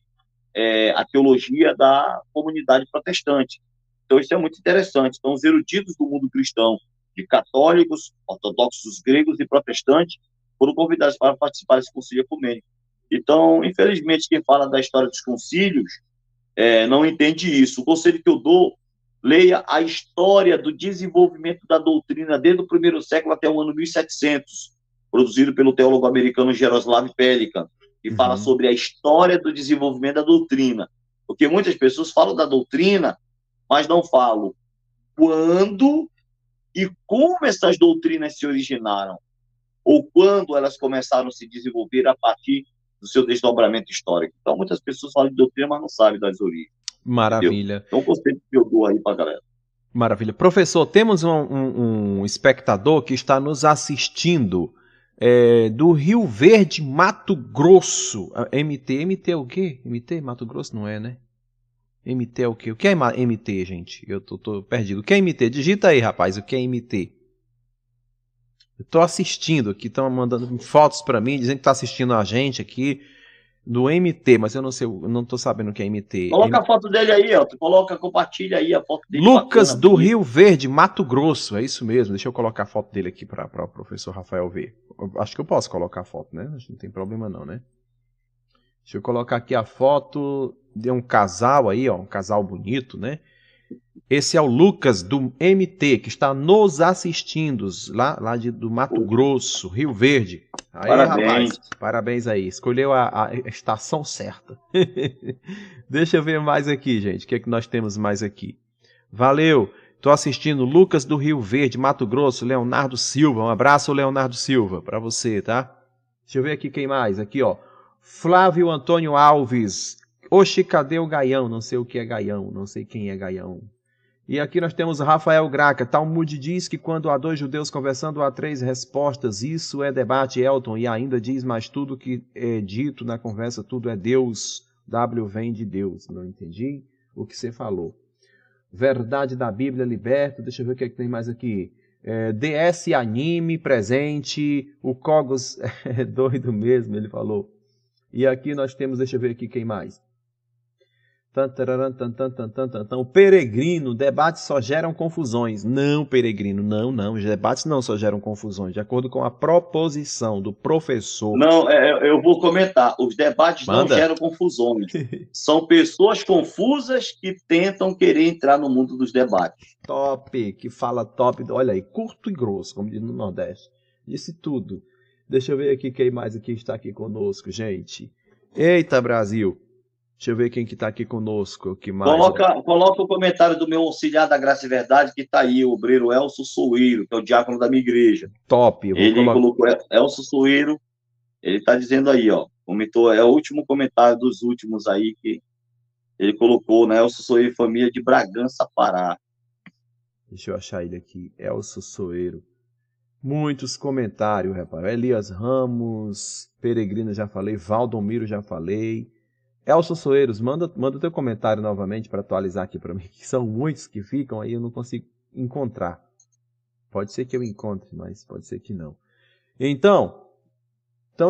a teologia da comunidade protestante. Então, isso é muito interessante. Então, os eruditos do mundo cristão, de católicos, ortodoxos gregos e protestantes, foram convidados para participar desse concílio ecumênico. Então, infelizmente, quem fala da história dos concílios não entende isso. O conselho que eu dou, leia a história do desenvolvimento da doutrina desde o primeiro século até o ano 1700, produzido pelo teólogo americano Jaroslav Pelikan, que fala sobre a história do desenvolvimento da doutrina. Porque muitas pessoas falam da doutrina, mas não falam quando e como essas doutrinas se originaram, ou quando elas começaram a se desenvolver a partir do seu desdobramento histórico. Então, muitas pessoas falam de doutrina, mas não sabem das origens. Maravilha. Entendeu? Então, o conceito que eu dou aí para a galera. Maravilha. Professor, temos um espectador que está nos assistindo do Rio Verde, Mato Grosso. MT é o quê? MT? Mato Grosso não é, né? MT é o quê? O que é MT, gente? Eu tô perdido. O que é MT? Digita aí, rapaz, o que é MT? Eu tô assistindo aqui, estão mandando fotos para mim, dizendo que tá assistindo a gente aqui do MT, mas eu não sei, eu não tô sabendo o que é MT. Coloca a foto dele aí, tu compartilha aí a foto dele. Lucas bacana, do Rio Verde, Mato Grosso, é isso mesmo. Deixa eu colocar a foto dele aqui para o professor Rafael ver. Acho que eu posso colocar a foto, né? Acho que não tem problema não, né? Deixa eu colocar aqui a foto de um casal aí, ó, um casal bonito, né? Esse é o Lucas do MT, que está nos assistindo lá do Mato Grosso, Rio Verde. Aí, parabéns. Rapaz, parabéns aí. Escolheu a estação certa. Deixa eu ver mais aqui, gente. O que é que nós temos mais aqui? Valeu. Estou assistindo Lucas do Rio Verde, Mato Grosso, Leonardo Silva. Um abraço, Leonardo Silva, para você, tá? Deixa eu ver aqui quem mais. Aqui, ó. Flávio Antônio Alves. Oxe, cadê o Gaião? Não sei o que é Gaião. Não sei quem é Gaião. E aqui nós temos Rafael Graca. Talmud diz que quando há dois judeus conversando, há três respostas. Isso é debate, Elton. E ainda diz, mas tudo que é dito na conversa, tudo é Deus. W vem de Deus. Não entendi o que você falou. Verdade da Bíblia liberta. Deixa eu ver o que é que tem mais aqui. DS Anime presente. O Cogos é doido mesmo, ele falou. E aqui nós temos, deixa eu ver aqui quem mais. O Peregrino, debates só geram confusões. Não, Peregrino, não. Os debates não só geram confusões, de acordo com a proposição do professor. Não, eu vou comentar. Os debates não geram confusões. São pessoas confusas que tentam querer entrar no mundo dos debates. Top, que fala top. Olha aí, curto e grosso, como diz no Nordeste. Disse tudo. Deixa eu ver aqui quem mais aqui está aqui conosco, gente. Eita, Brasil. Deixa eu ver quem que está aqui conosco. Que mais, coloca o comentário do meu auxiliar da Graça e Verdade, que está aí, o obreiro Elcio Soeiro, que é o diácono da minha igreja. Top. Colocou Elcio Soeiro, ele está dizendo aí, ó, comentou, é o último comentário dos últimos aí que ele colocou, né, Elcio Soeiro, família de Bragança, Pará. Deixa eu achar ele aqui, Elcio Soeiro. Muitos comentários, rapaz. Elias Ramos, Peregrino já falei, Valdomiro já falei. Elson Soeiros, manda teu comentário novamente para atualizar aqui para mim, que são muitos que ficam aí, eu não consigo encontrar. Pode ser que eu encontre, mas pode ser que não. Então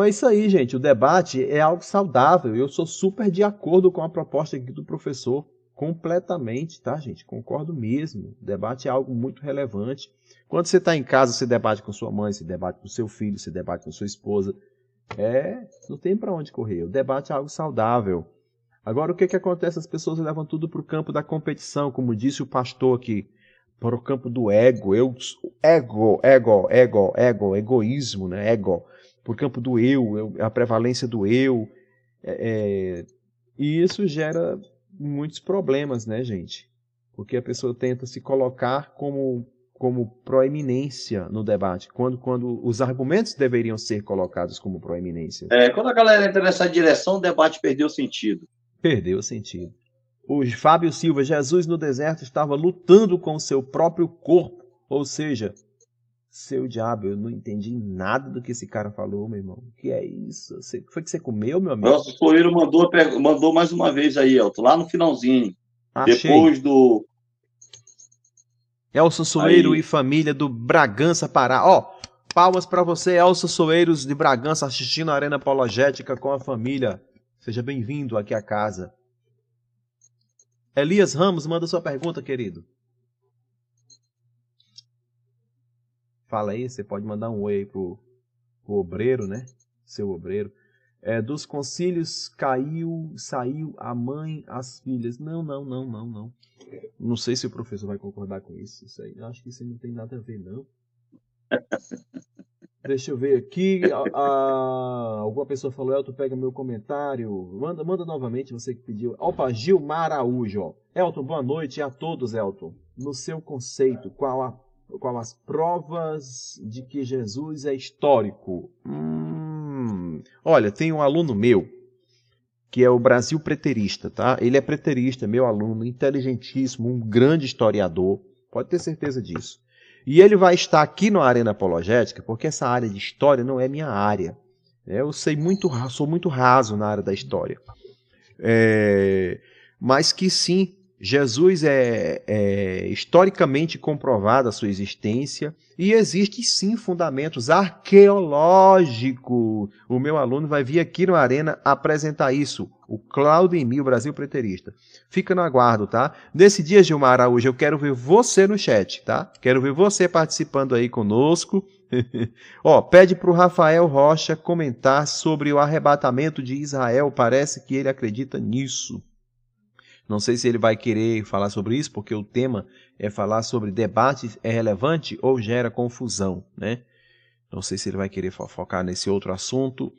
é isso aí, gente. O debate é algo saudável. Eu sou super de acordo com a proposta aqui do professor. Completamente, tá, gente? Concordo mesmo. O debate é algo muito relevante. Quando você está em casa, você debate com sua mãe, você debate com seu filho, você debate com sua esposa. Não tem para onde correr. O debate é algo saudável. Agora, o que acontece? As pessoas levam tudo para o campo da competição, como disse o pastor aqui, para o campo do ego. Egoísmo, né? Ego. Por campo do a prevalência do eu. E isso gera muitos problemas, né, gente? Porque a pessoa tenta se colocar como proeminência no debate, quando os argumentos deveriam ser colocados como proeminência. Quando a galera entra nessa direção, o debate perdeu sentido. Perdeu sentido. O Fábio Silva, Jesus no deserto estava lutando com o seu próprio corpo, ou seja, seu diabo, eu não entendi nada do que esse cara falou, meu irmão. O que é isso? Foi que você comeu, meu amigo? Nosso Soeiro mandou mais uma vez aí, Elton, lá no finalzinho. Achei. Depois do... Elson Soeiro e família do Bragança, Pará. Palmas para você, Elson Soeiros de Bragança, assistindo a Arena Apologética com a família. Seja bem-vindo aqui à casa. Elias Ramos, manda sua pergunta, querido. Fala aí, você pode mandar um oi aí pro obreiro, né? Seu obreiro. Dos concílios saiu a mãe, as filhas. Não. Não sei se o professor vai concordar com isso. Isso aí, acho que isso não tem nada a ver, não. Deixa eu ver aqui. Alguma pessoa falou, Elton, pega meu comentário. Manda novamente, você que pediu. Opa, Gilmar Araújo. Elton, boa noite a todos, Elton. No seu conceito, qual as provas de que Jesus é histórico? Olha, tem um aluno meu, que é o Brasil Preterista, tá? Ele é preterista, meu aluno, inteligentíssimo, um grande historiador, pode ter certeza disso. E ele vai estar aqui na Arena Apologética, porque essa área de história não é minha área. Eu sou muito raso na área da história. Mas que sim, Jesus é historicamente comprovada a sua existência e existe sim fundamentos arqueológicos. O meu aluno vai vir aqui na Arena apresentar isso. O Cláudio Emil, Brasil Preterista. Fica no aguardo, tá? Nesse dia, Gilmar Araújo, eu quero ver você no chat, tá? Quero ver você participando aí conosco. Pede para o Rafael Rocha comentar sobre o arrebatamento de Israel. Parece que ele acredita nisso. Não sei se ele vai querer falar sobre isso, porque o tema é falar sobre debate é relevante ou gera confusão, né? Não sei se ele vai querer focar nesse outro assunto.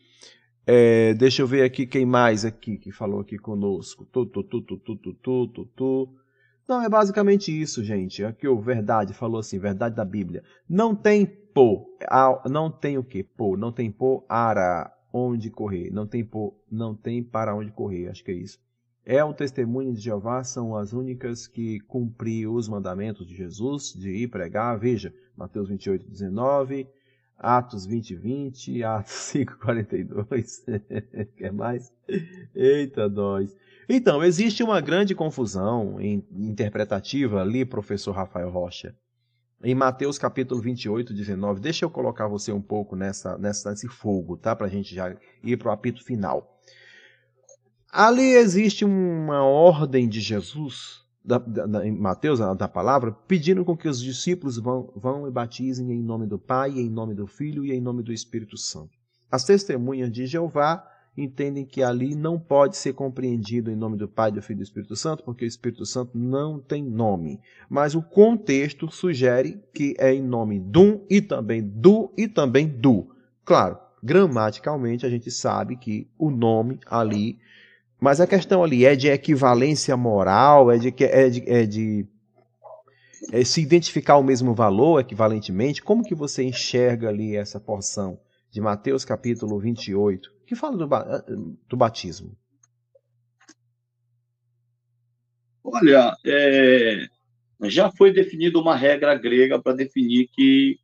Deixa eu ver aqui quem mais aqui que falou aqui conosco. Não, é basicamente isso, gente. Aqui o Verdade falou assim, Verdade da Bíblia. Não tem não tem o quê? Não tem para onde correr. Não tem para onde correr, acho que é isso. O testemunho de Jeová são as únicas que cumpriram os mandamentos de Jesus de ir pregar. Veja, Mateus 28, 19, Atos 20, 20, Atos 5, 42. Quer mais? Eita, nós. Então, existe uma grande confusão interpretativa ali, professor Rafael Rocha. Em Mateus capítulo 28, 19. Deixa eu colocar você um pouco nesse fogo, tá? Para a gente já ir para o apito final. Ali existe uma ordem de Jesus, em Mateus, da palavra, pedindo com que os discípulos vão e batizem em nome do Pai, em nome do Filho e em nome do Espírito Santo. As testemunhas de Jeová entendem que ali não pode ser compreendido em nome do Pai, do Filho e do Espírito Santo, porque o Espírito Santo não tem nome. Mas o contexto sugere que é em nome do e também do. Claro, gramaticalmente a gente sabe que o nome ali... Mas a questão ali é de equivalência moral, é de se identificar o mesmo valor equivalentemente. Como que você enxerga ali essa porção de Mateus capítulo 28, que fala do batismo? Olha, já foi definida uma regra grega para definir que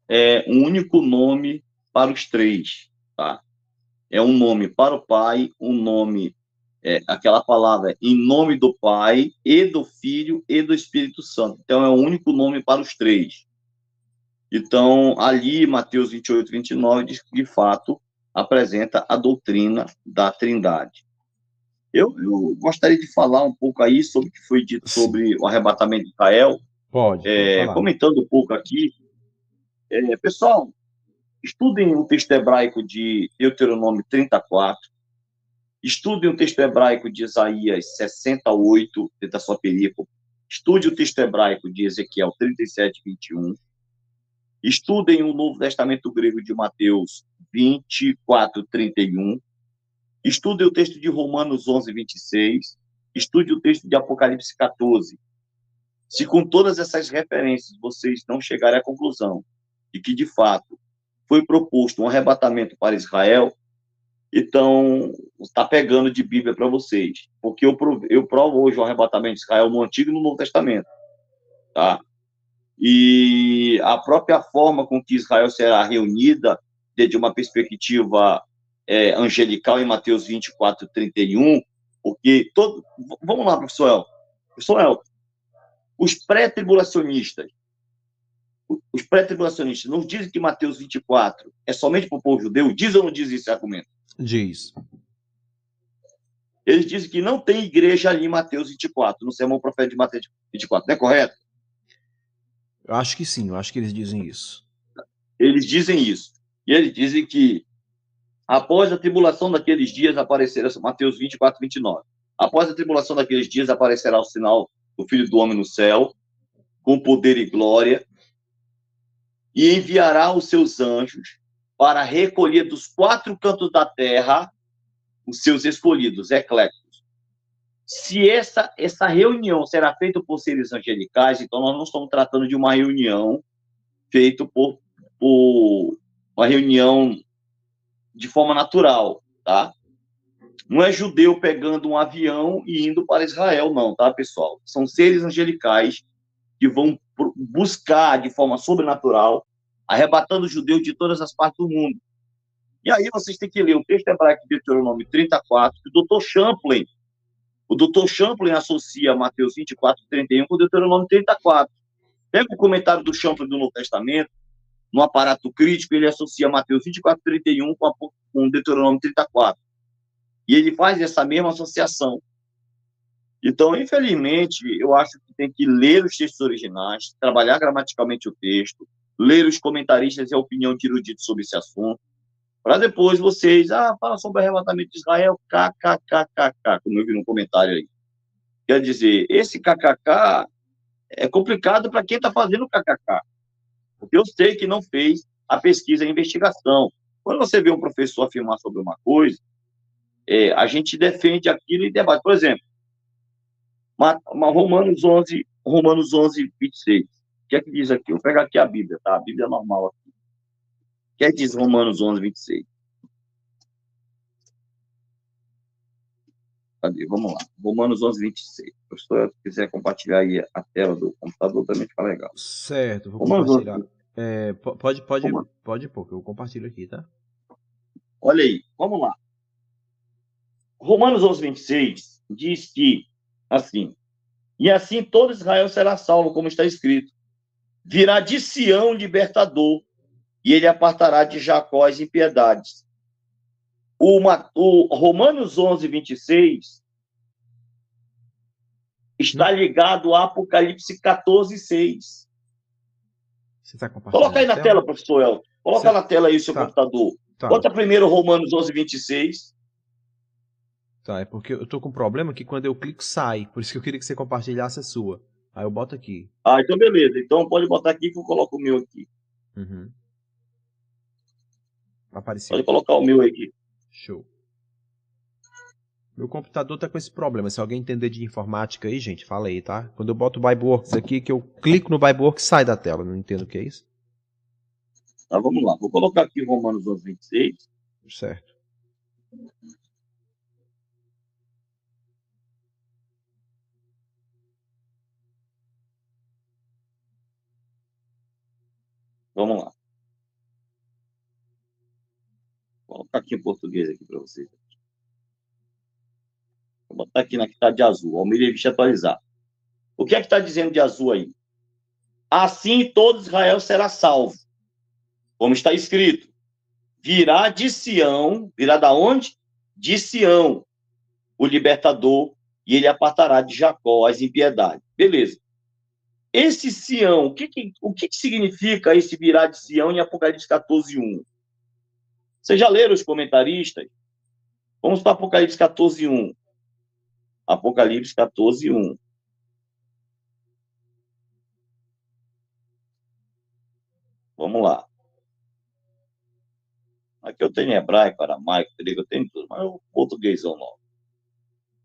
é um único nome para os três, tá? É um nome para o Pai, um nome aquela palavra em nome do Pai, e do Filho, e do Espírito Santo. Então, é o único nome para os três. Então, ali, Mateus 28, 29, diz que, de fato, apresenta a doutrina da Trindade. Eu gostaria de falar um pouco aí sobre o que foi dito sobre o arrebatamento de Israel. Pode falar. Comentando um pouco aqui. Pessoal, estudem o texto hebraico de Deuteronômio 34, estudem o texto hebraico de Isaías 68, dentro da sua perícope, estude o texto hebraico de Ezequiel 37, 21, estudem o Novo Testamento grego de Mateus 24, 31, estudem o texto de Romanos 11, 26, estude o texto de Apocalipse 14. Se com todas essas referências vocês não chegarem à conclusão de que, de fato, foi proposto um arrebatamento para Israel, então está pegando de Bíblia para vocês. Porque eu provo hoje o arrebatamento de Israel no Antigo e no Novo Testamento. Tá? E a própria forma com que Israel será reunida, desde uma perspectiva angelical, em Mateus 24, 31, porque vamos lá, professor El. Professor El, os pré-tribulacionistas não dizem que Mateus 24 é somente para o povo judeu? Diz ou não diz esse argumento? Diz. Eles dizem que não tem igreja ali em Mateus 24, no sermão profético de Mateus 24, não é correto? Eu acho que sim, eu acho que eles dizem isso. Eles dizem isso. E eles dizem que após a tribulação daqueles dias aparecerá, Mateus 24, 29. Após a tribulação daqueles dias aparecerá o sinal do Filho do Homem no céu, com poder e glória, e enviará os seus anjos para recolher dos quatro cantos da terra os seus escolhidos, ecléticos. Se essa reunião será feita por seres angelicais, então nós não estamos tratando de uma reunião feita por uma reunião de forma natural, tá? Não é judeu pegando um avião e indo para Israel, não, tá, pessoal? São seres angelicais que vão buscar de forma sobrenatural, arrebatando os judeus de todas as partes do mundo. E aí vocês têm que ler o texto hebraico de Deuteronômio 34, que o Dr. Champlin associa Mateus 24, 31 com Deuteronômio 34. Pega o comentário do Champlin do Novo Testamento, no aparato crítico, ele associa Mateus 24, 31 com Deuteronômio 34. E ele faz essa mesma associação. Então, infelizmente, eu acho que tem que ler os textos originais, trabalhar gramaticalmente o texto, ler os comentaristas e a opinião de eruditos sobre esse assunto, para depois vocês, fala sobre o arrebatamento de Israel, kkkk, como eu vi no comentário aí. Quer dizer, esse kkk é complicado para quem está fazendo kkk, porque eu sei que não fez a pesquisa e a investigação. Quando você vê um professor afirmar sobre uma coisa, a gente defende aquilo e debate. Por exemplo, Romanos 11, 26. O que é que diz aqui? Eu vou pegar aqui a Bíblia, tá? A Bíblia normal aqui. O que é que diz Romanos 11, 26? Cadê? Vamos lá. Romanos 11, 26. Se quiser compartilhar aí a tela do computador, também fica legal. Certo, vou Romanos compartilhar. 11. Pode pôr, que eu compartilho aqui, tá? Olha aí, vamos lá. Romanos 11, 26 diz que, assim, e assim todo Israel será salvo, como está escrito. Virá de Sião libertador, e ele apartará de Jacó as impiedades. O Romanos 11, 26 está ligado a Apocalipse 14, 6. Você está compartilhando? Coloca aí na tela, professor El. Coloca na tela aí o seu computador. Tá. Bota primeiro Romanos 11, 26. Tá, é porque eu tô com um problema que quando eu clico sai. Por isso que eu queria que você compartilhasse a sua. Aí eu boto aqui. Então beleza. Então pode botar aqui que eu coloco o meu aqui. Uhum. Apareceu. Pode colocar o meu aqui. Show. Meu computador tá com esse problema. Se alguém entender de informática aí, gente, fala aí, tá? Quando eu boto o Bibleworks aqui, que eu clico no Bibleworks, sai da tela. Não entendo o que é isso. Tá, vamos lá. Vou colocar aqui Romanos 11, 26. Certo. Vamos lá. Vou colocar aqui em português aqui para vocês. Vou botar aqui na que está de azul. Almeida Revista atualizar. O que é que está dizendo de azul aí? Assim todo Israel será salvo. Como está escrito. Virá de Sião, virá da onde? De Sião, o libertador, e ele apartará de Jacó as impiedades. Beleza. Esse Sião, o que significa esse virá de Sião em Apocalipse 14:1? Vocês já leram os comentaristas? Vamos para Apocalipse 14:1. Apocalipse 14:1. Vamos lá. Aqui eu tenho hebraico, aramaico, grego, eu tenho tudo, mas o portuguêsão não.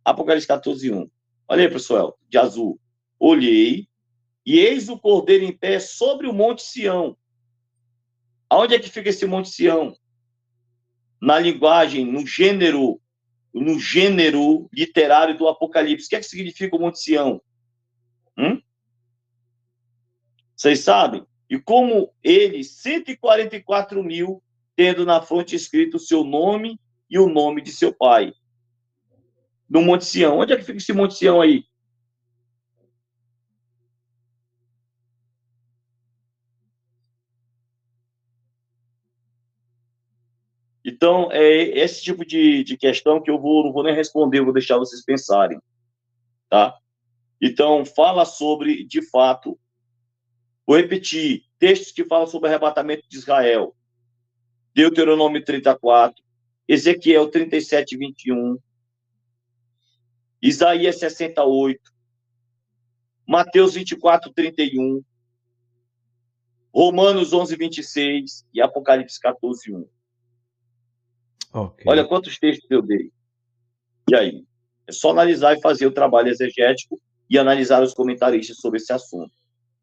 Apocalipse 14:1. Olha aí, pessoal, de azul. Olhei, e eis o cordeiro em pé sobre o monte Sião. Aonde é que fica esse monte Sião? Na linguagem, no gênero literário do Apocalipse. O que é que significa o monte Sião? Vocês sabem? E como ele, 144 mil, tendo na fronte escrito o seu nome e o nome de seu pai. No Monte Sião. Onde é que fica esse Monte Sião aí? Então, é esse tipo de questão que eu não vou nem responder, eu vou deixar vocês pensarem. Tá? Então, fala sobre, de fato, vou repetir, textos que falam sobre o arrebatamento de Israel. Deuteronômio 34, Ezequiel 37:21, Isaías 68, Mateus 24:31, Romanos 11:26 e Apocalipse 14:1. Okay. Olha quantos textos eu dei. E aí? É só analisar e fazer o trabalho exegético e analisar os comentaristas sobre esse assunto.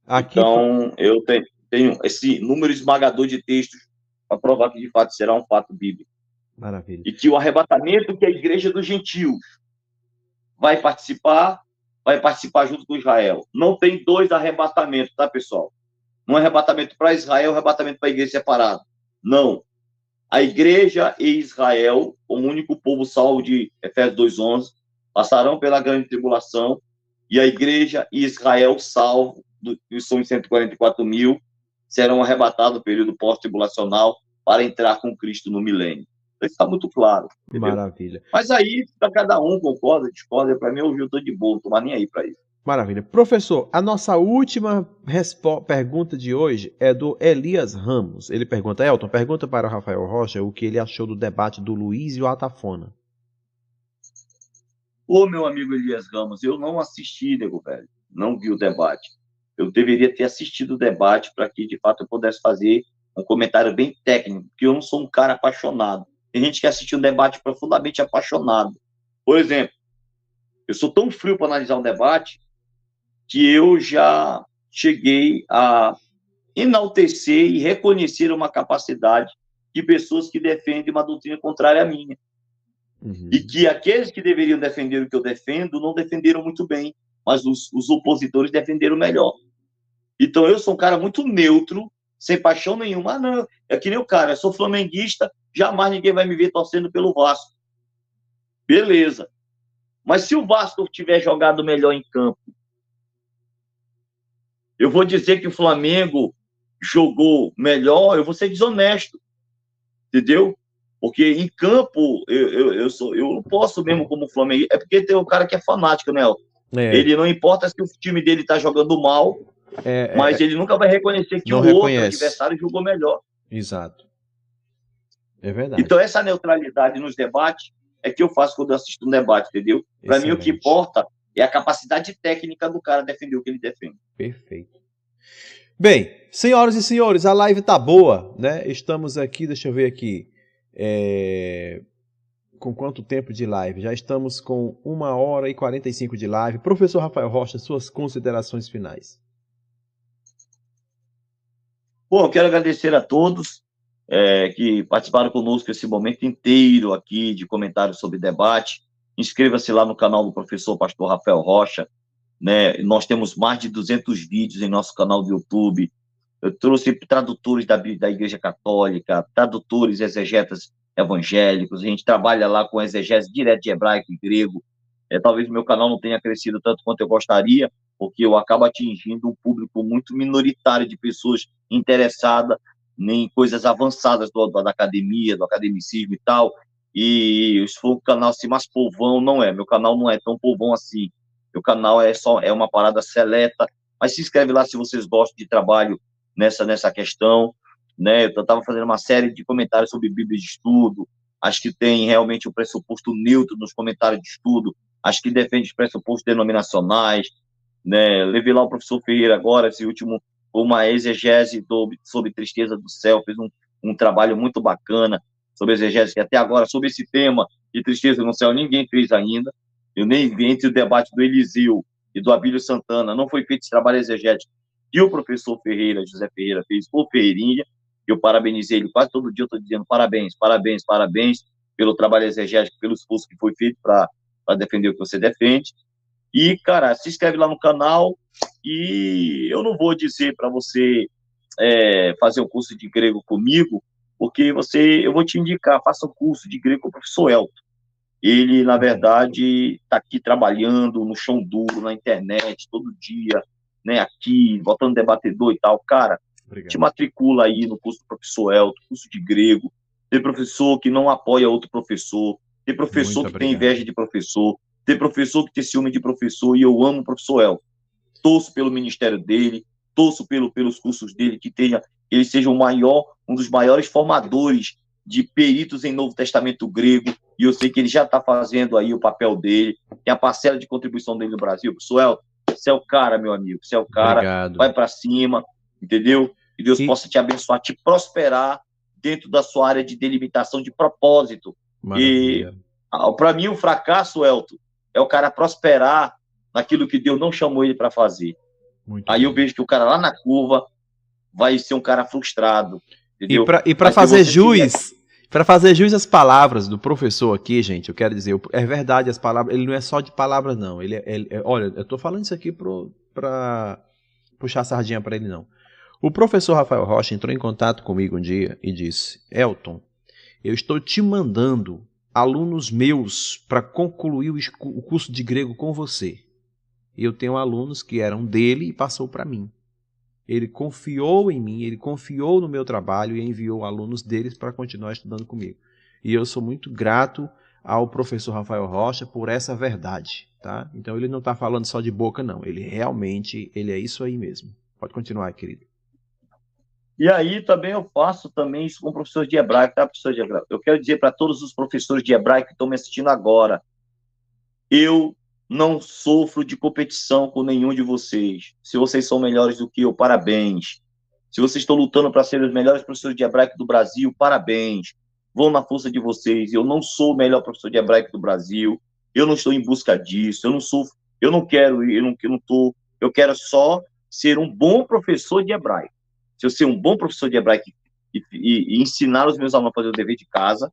Aqui, então, eu tenho esse número esmagador de textos para provar que, de fato, será um fato bíblico. Maravilha. E que o arrebatamento que a igreja dos gentios vai participar junto com Israel. Não tem dois arrebatamentos, tá, pessoal? Um arrebatamento para Israel, um arrebatamento para a igreja separado. Não. A igreja e Israel, como único povo salvo de Efésios 2:11, passarão pela grande tribulação, e a igreja e Israel salvo, que são 144 mil, serão arrebatados no período pós-tribulacional para entrar com Cristo no milênio. Isso está muito claro. Entendeu? Maravilha. Mas aí, para cada um, concorda, discorda, para mim, eu estou de boa, não estou nem aí para isso. Maravilha. Professor, a nossa última pergunta de hoje é do Elias Ramos. Ele pergunta, Elton, pergunta para o Rafael Rocha o que ele achou do debate do Luiz e o Atafona. Ô, meu amigo Elias Ramos, eu não assisti, nego velho, não vi o debate. Eu deveria ter assistido o debate para que, de fato, eu pudesse fazer um comentário bem técnico, porque eu não sou um cara apaixonado. Tem gente que assiste um debate profundamente apaixonado. Por exemplo, eu sou tão frio para analisar um debate que eu já cheguei a enaltecer e reconhecer uma capacidade de pessoas que defendem uma doutrina contrária à minha. Uhum. E que aqueles que deveriam defender o que eu defendo não defenderam muito bem, mas os opositores defenderam melhor. Então, eu sou um cara muito neutro, sem paixão nenhuma. Ah, não, é que nem o cara, eu sou flamenguista, jamais ninguém vai me ver torcendo pelo Vasco. Beleza. Mas se o Vasco tiver jogado melhor em campo, eu vou dizer que o Flamengo jogou melhor, eu vou ser desonesto. Entendeu? Porque em campo, eu não posso mesmo como Flamengo. É porque tem um cara que é fanático, né? Ele não importa se o time dele está jogando mal, mas ele nunca vai reconhecer que o outro adversário jogou melhor. Exato. É verdade. Então, essa neutralidade nos debates é que eu faço quando eu assisto um debate, entendeu? Para mim, o que importa é a capacidade técnica do cara defender o que ele defende. Perfeito. Bem, senhoras e senhores, a live tá boa, né? Estamos aqui, deixa eu ver aqui. Com quanto tempo de live? Já estamos com 1h45 de live. Professor Rafael Rocha, suas considerações finais. Bom, eu quero agradecer a todos que participaram conosco esse momento inteiro aqui de comentários sobre debate. Inscreva-se lá no canal do professor Pastor Rafael Rocha. Né? Nós temos mais de 200 vídeos em nosso canal do YouTube. Eu trouxe tradutores da Igreja Católica, tradutores exegetas evangélicos. A gente trabalha lá com exegese direto de hebraico e grego. Talvez o meu canal não tenha crescido tanto quanto eu gostaria, porque eu acabo atingindo um público muito minoritário de pessoas interessadas em coisas avançadas da academia, do academicismo e tal. E se for um canal assim mais povão, não é. Meu canal não é tão povão assim. Meu canal é uma parada seleta. Mas se inscreve lá se vocês gostam de trabalho nessa questão, né? Eu estava fazendo uma série de comentários sobre Bíblia de estudo. Acho que tem realmente o pressuposto neutro nos comentários de estudo. Acho que defende os pressupostos denominacionais, né? Levei lá o professor Ferreira agora, esse último, uma exegese sobre tristeza do céu, fez um trabalho muito bacana sobre exegese, que até agora, sobre esse tema de tristeza no céu, ninguém fez ainda. Eu nem vi entre o debate do Eliseu e do Abílio Santana, não foi feito esse trabalho exegético que o professor Ferreira, José Ferreira, fez por Ferreirinha. Eu parabenizei ele quase todo dia, eu estou dizendo parabéns, parabéns, parabéns pelo trabalho exegético, pelo esforço que foi feito para defender o que você defende. E, cara, se inscreve lá no canal e eu não vou dizer para você fazer um curso de grego comigo, porque eu vou te indicar, faça um curso de grego com o professor Elton. Ele, na verdade, está aqui trabalhando no chão duro, na internet, todo dia, né, aqui, botando debatedor e tal. Cara, obrigado. Te matricula aí no curso do professor Elton, curso de grego. Tem professor que não apoia outro professor, tem professor muito que obrigado. Tem inveja de professor, tem professor que tem ciúme de professor, e eu amo o professor Elton. Torço pelo ministério dele, torço pelos cursos dele, que ele seja um dos maiores formadores de peritos em Novo Testamento grego, e eu sei que ele já está fazendo aí o papel dele, tem a parcela de contribuição dele no Brasil. Professor Elton, você é o cara, meu amigo, você é o cara, obrigado. Vai para cima, entendeu? Que Deus possa te abençoar, te prosperar dentro da sua área de delimitação de propósito. Maravilha. E, para mim, o fracasso, Elton, é o cara prosperar naquilo que Deus não chamou ele para fazer. Muito aí bem. Eu vejo que o cara lá na curva vai ser um cara frustrado, entendeu? E para fazer jus... Para fazer jus às palavras do professor aqui, gente, eu quero dizer, é verdade, as palavras, ele não é só de palavras, não. Olha, eu estou falando isso aqui para puxar a sardinha para ele, não. O professor Rafael Rocha entrou em contato comigo um dia e disse: Elton, eu estou te mandando alunos meus para concluir o curso de grego com você. E eu tenho alunos que eram dele e passou para mim. Ele confiou em mim, ele confiou no meu trabalho e enviou alunos deles para continuar estudando comigo. E eu sou muito grato ao professor Rafael Rocha por essa verdade, tá? Então ele não está falando só de boca, não. Ele é isso aí mesmo. Pode continuar, querido. E aí também eu faço também isso com professores de hebraico, tá, professor de hebraico? Eu quero dizer para todos os professores de hebraico que estão me assistindo agora, eu não sofro de competição com nenhum de vocês. Se vocês são melhores do que eu, parabéns. Se vocês estão lutando para ser os melhores professores de hebraico do Brasil, parabéns. Vão na força de vocês. Eu não sou o melhor professor de hebraico do Brasil. Eu não estou em busca disso. Eu quero só ser um bom professor de hebraico. Se eu ser um bom professor de hebraico e ensinar os meus alunos a fazer o dever de casa,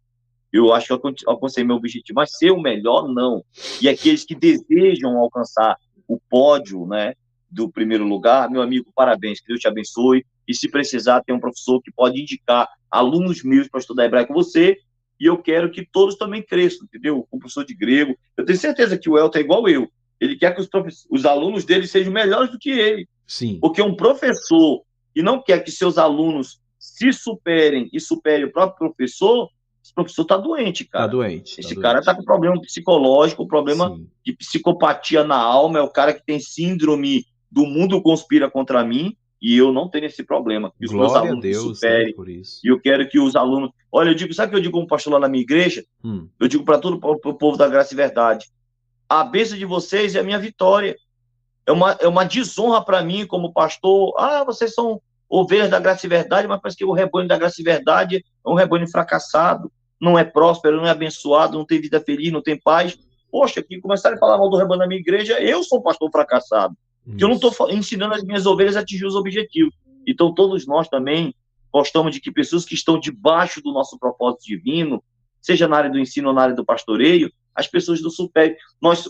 eu acho que eu alcancei meu objetivo, mas ser o melhor, não. E aqueles que desejam alcançar o pódio, né, do primeiro lugar, meu amigo, parabéns, que Deus te abençoe. E se precisar, tem um professor que pode indicar alunos meus para estudar hebraico com você, e eu quero que todos também cresçam, entendeu? O professor de grego, eu tenho certeza que o Elton é igual eu. Ele quer que os alunos dele sejam melhores do que ele. Sim. Porque um professor que não quer que seus alunos se superem e superem o próprio professor, esse professor está doente, cara. Tá doente. Esse cara está com problema psicológico, problema Sim. de psicopatia na alma, é o cara que tem síndrome do mundo conspira contra mim, e eu não tenho esse problema. Que os Glória meus alunos a Deus, se superem, por isso. E eu quero que os alunos... Olha, eu digo, sabe o que eu digo como pastor lá na minha igreja? Eu digo para todo o povo da Graça e Verdade, a bênção de vocês é a minha vitória. É uma desonra para mim como pastor. Vocês são ovelhas da Graça e Verdade, mas parece que o rebanho da Graça e Verdade é um rebanho fracassado, não é próspero, não é abençoado, não tem vida feliz, não tem paz. Poxa, que começaram a falar mal do rebanho da minha igreja, eu sou um pastor fracassado, porque eu não estou ensinando as minhas ovelhas a atingir os objetivos. Então, todos nós também gostamos de que pessoas que estão debaixo do nosso propósito divino, seja na área do ensino ou na área do pastoreio, as pessoas do superem.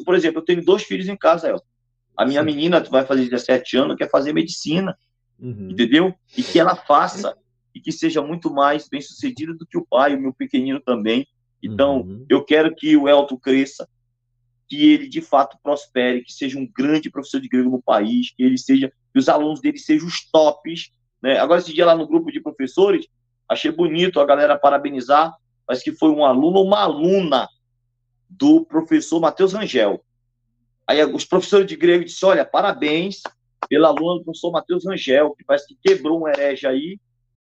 Por exemplo, eu tenho 2 filhos em casa, Elton. A minha menina vai fazer 17 anos, quer fazer medicina, entendeu? E que ela faça, e que seja muito mais bem-sucedida do que o pai, o meu pequenino também. Então, eu quero que o Elton cresça, que ele de fato prospere, que seja um grande professor de grego no país, que os alunos dele sejam os tops, né? Agora, esse dia lá no grupo de professores, achei bonito a galera parabenizar, mas que foi um aluno ou uma aluna do professor Matheus Rangel. Aí os professores de grego disseram, olha, parabéns pela aluna do professor Matheus Rangel, que parece que quebrou um herege aí,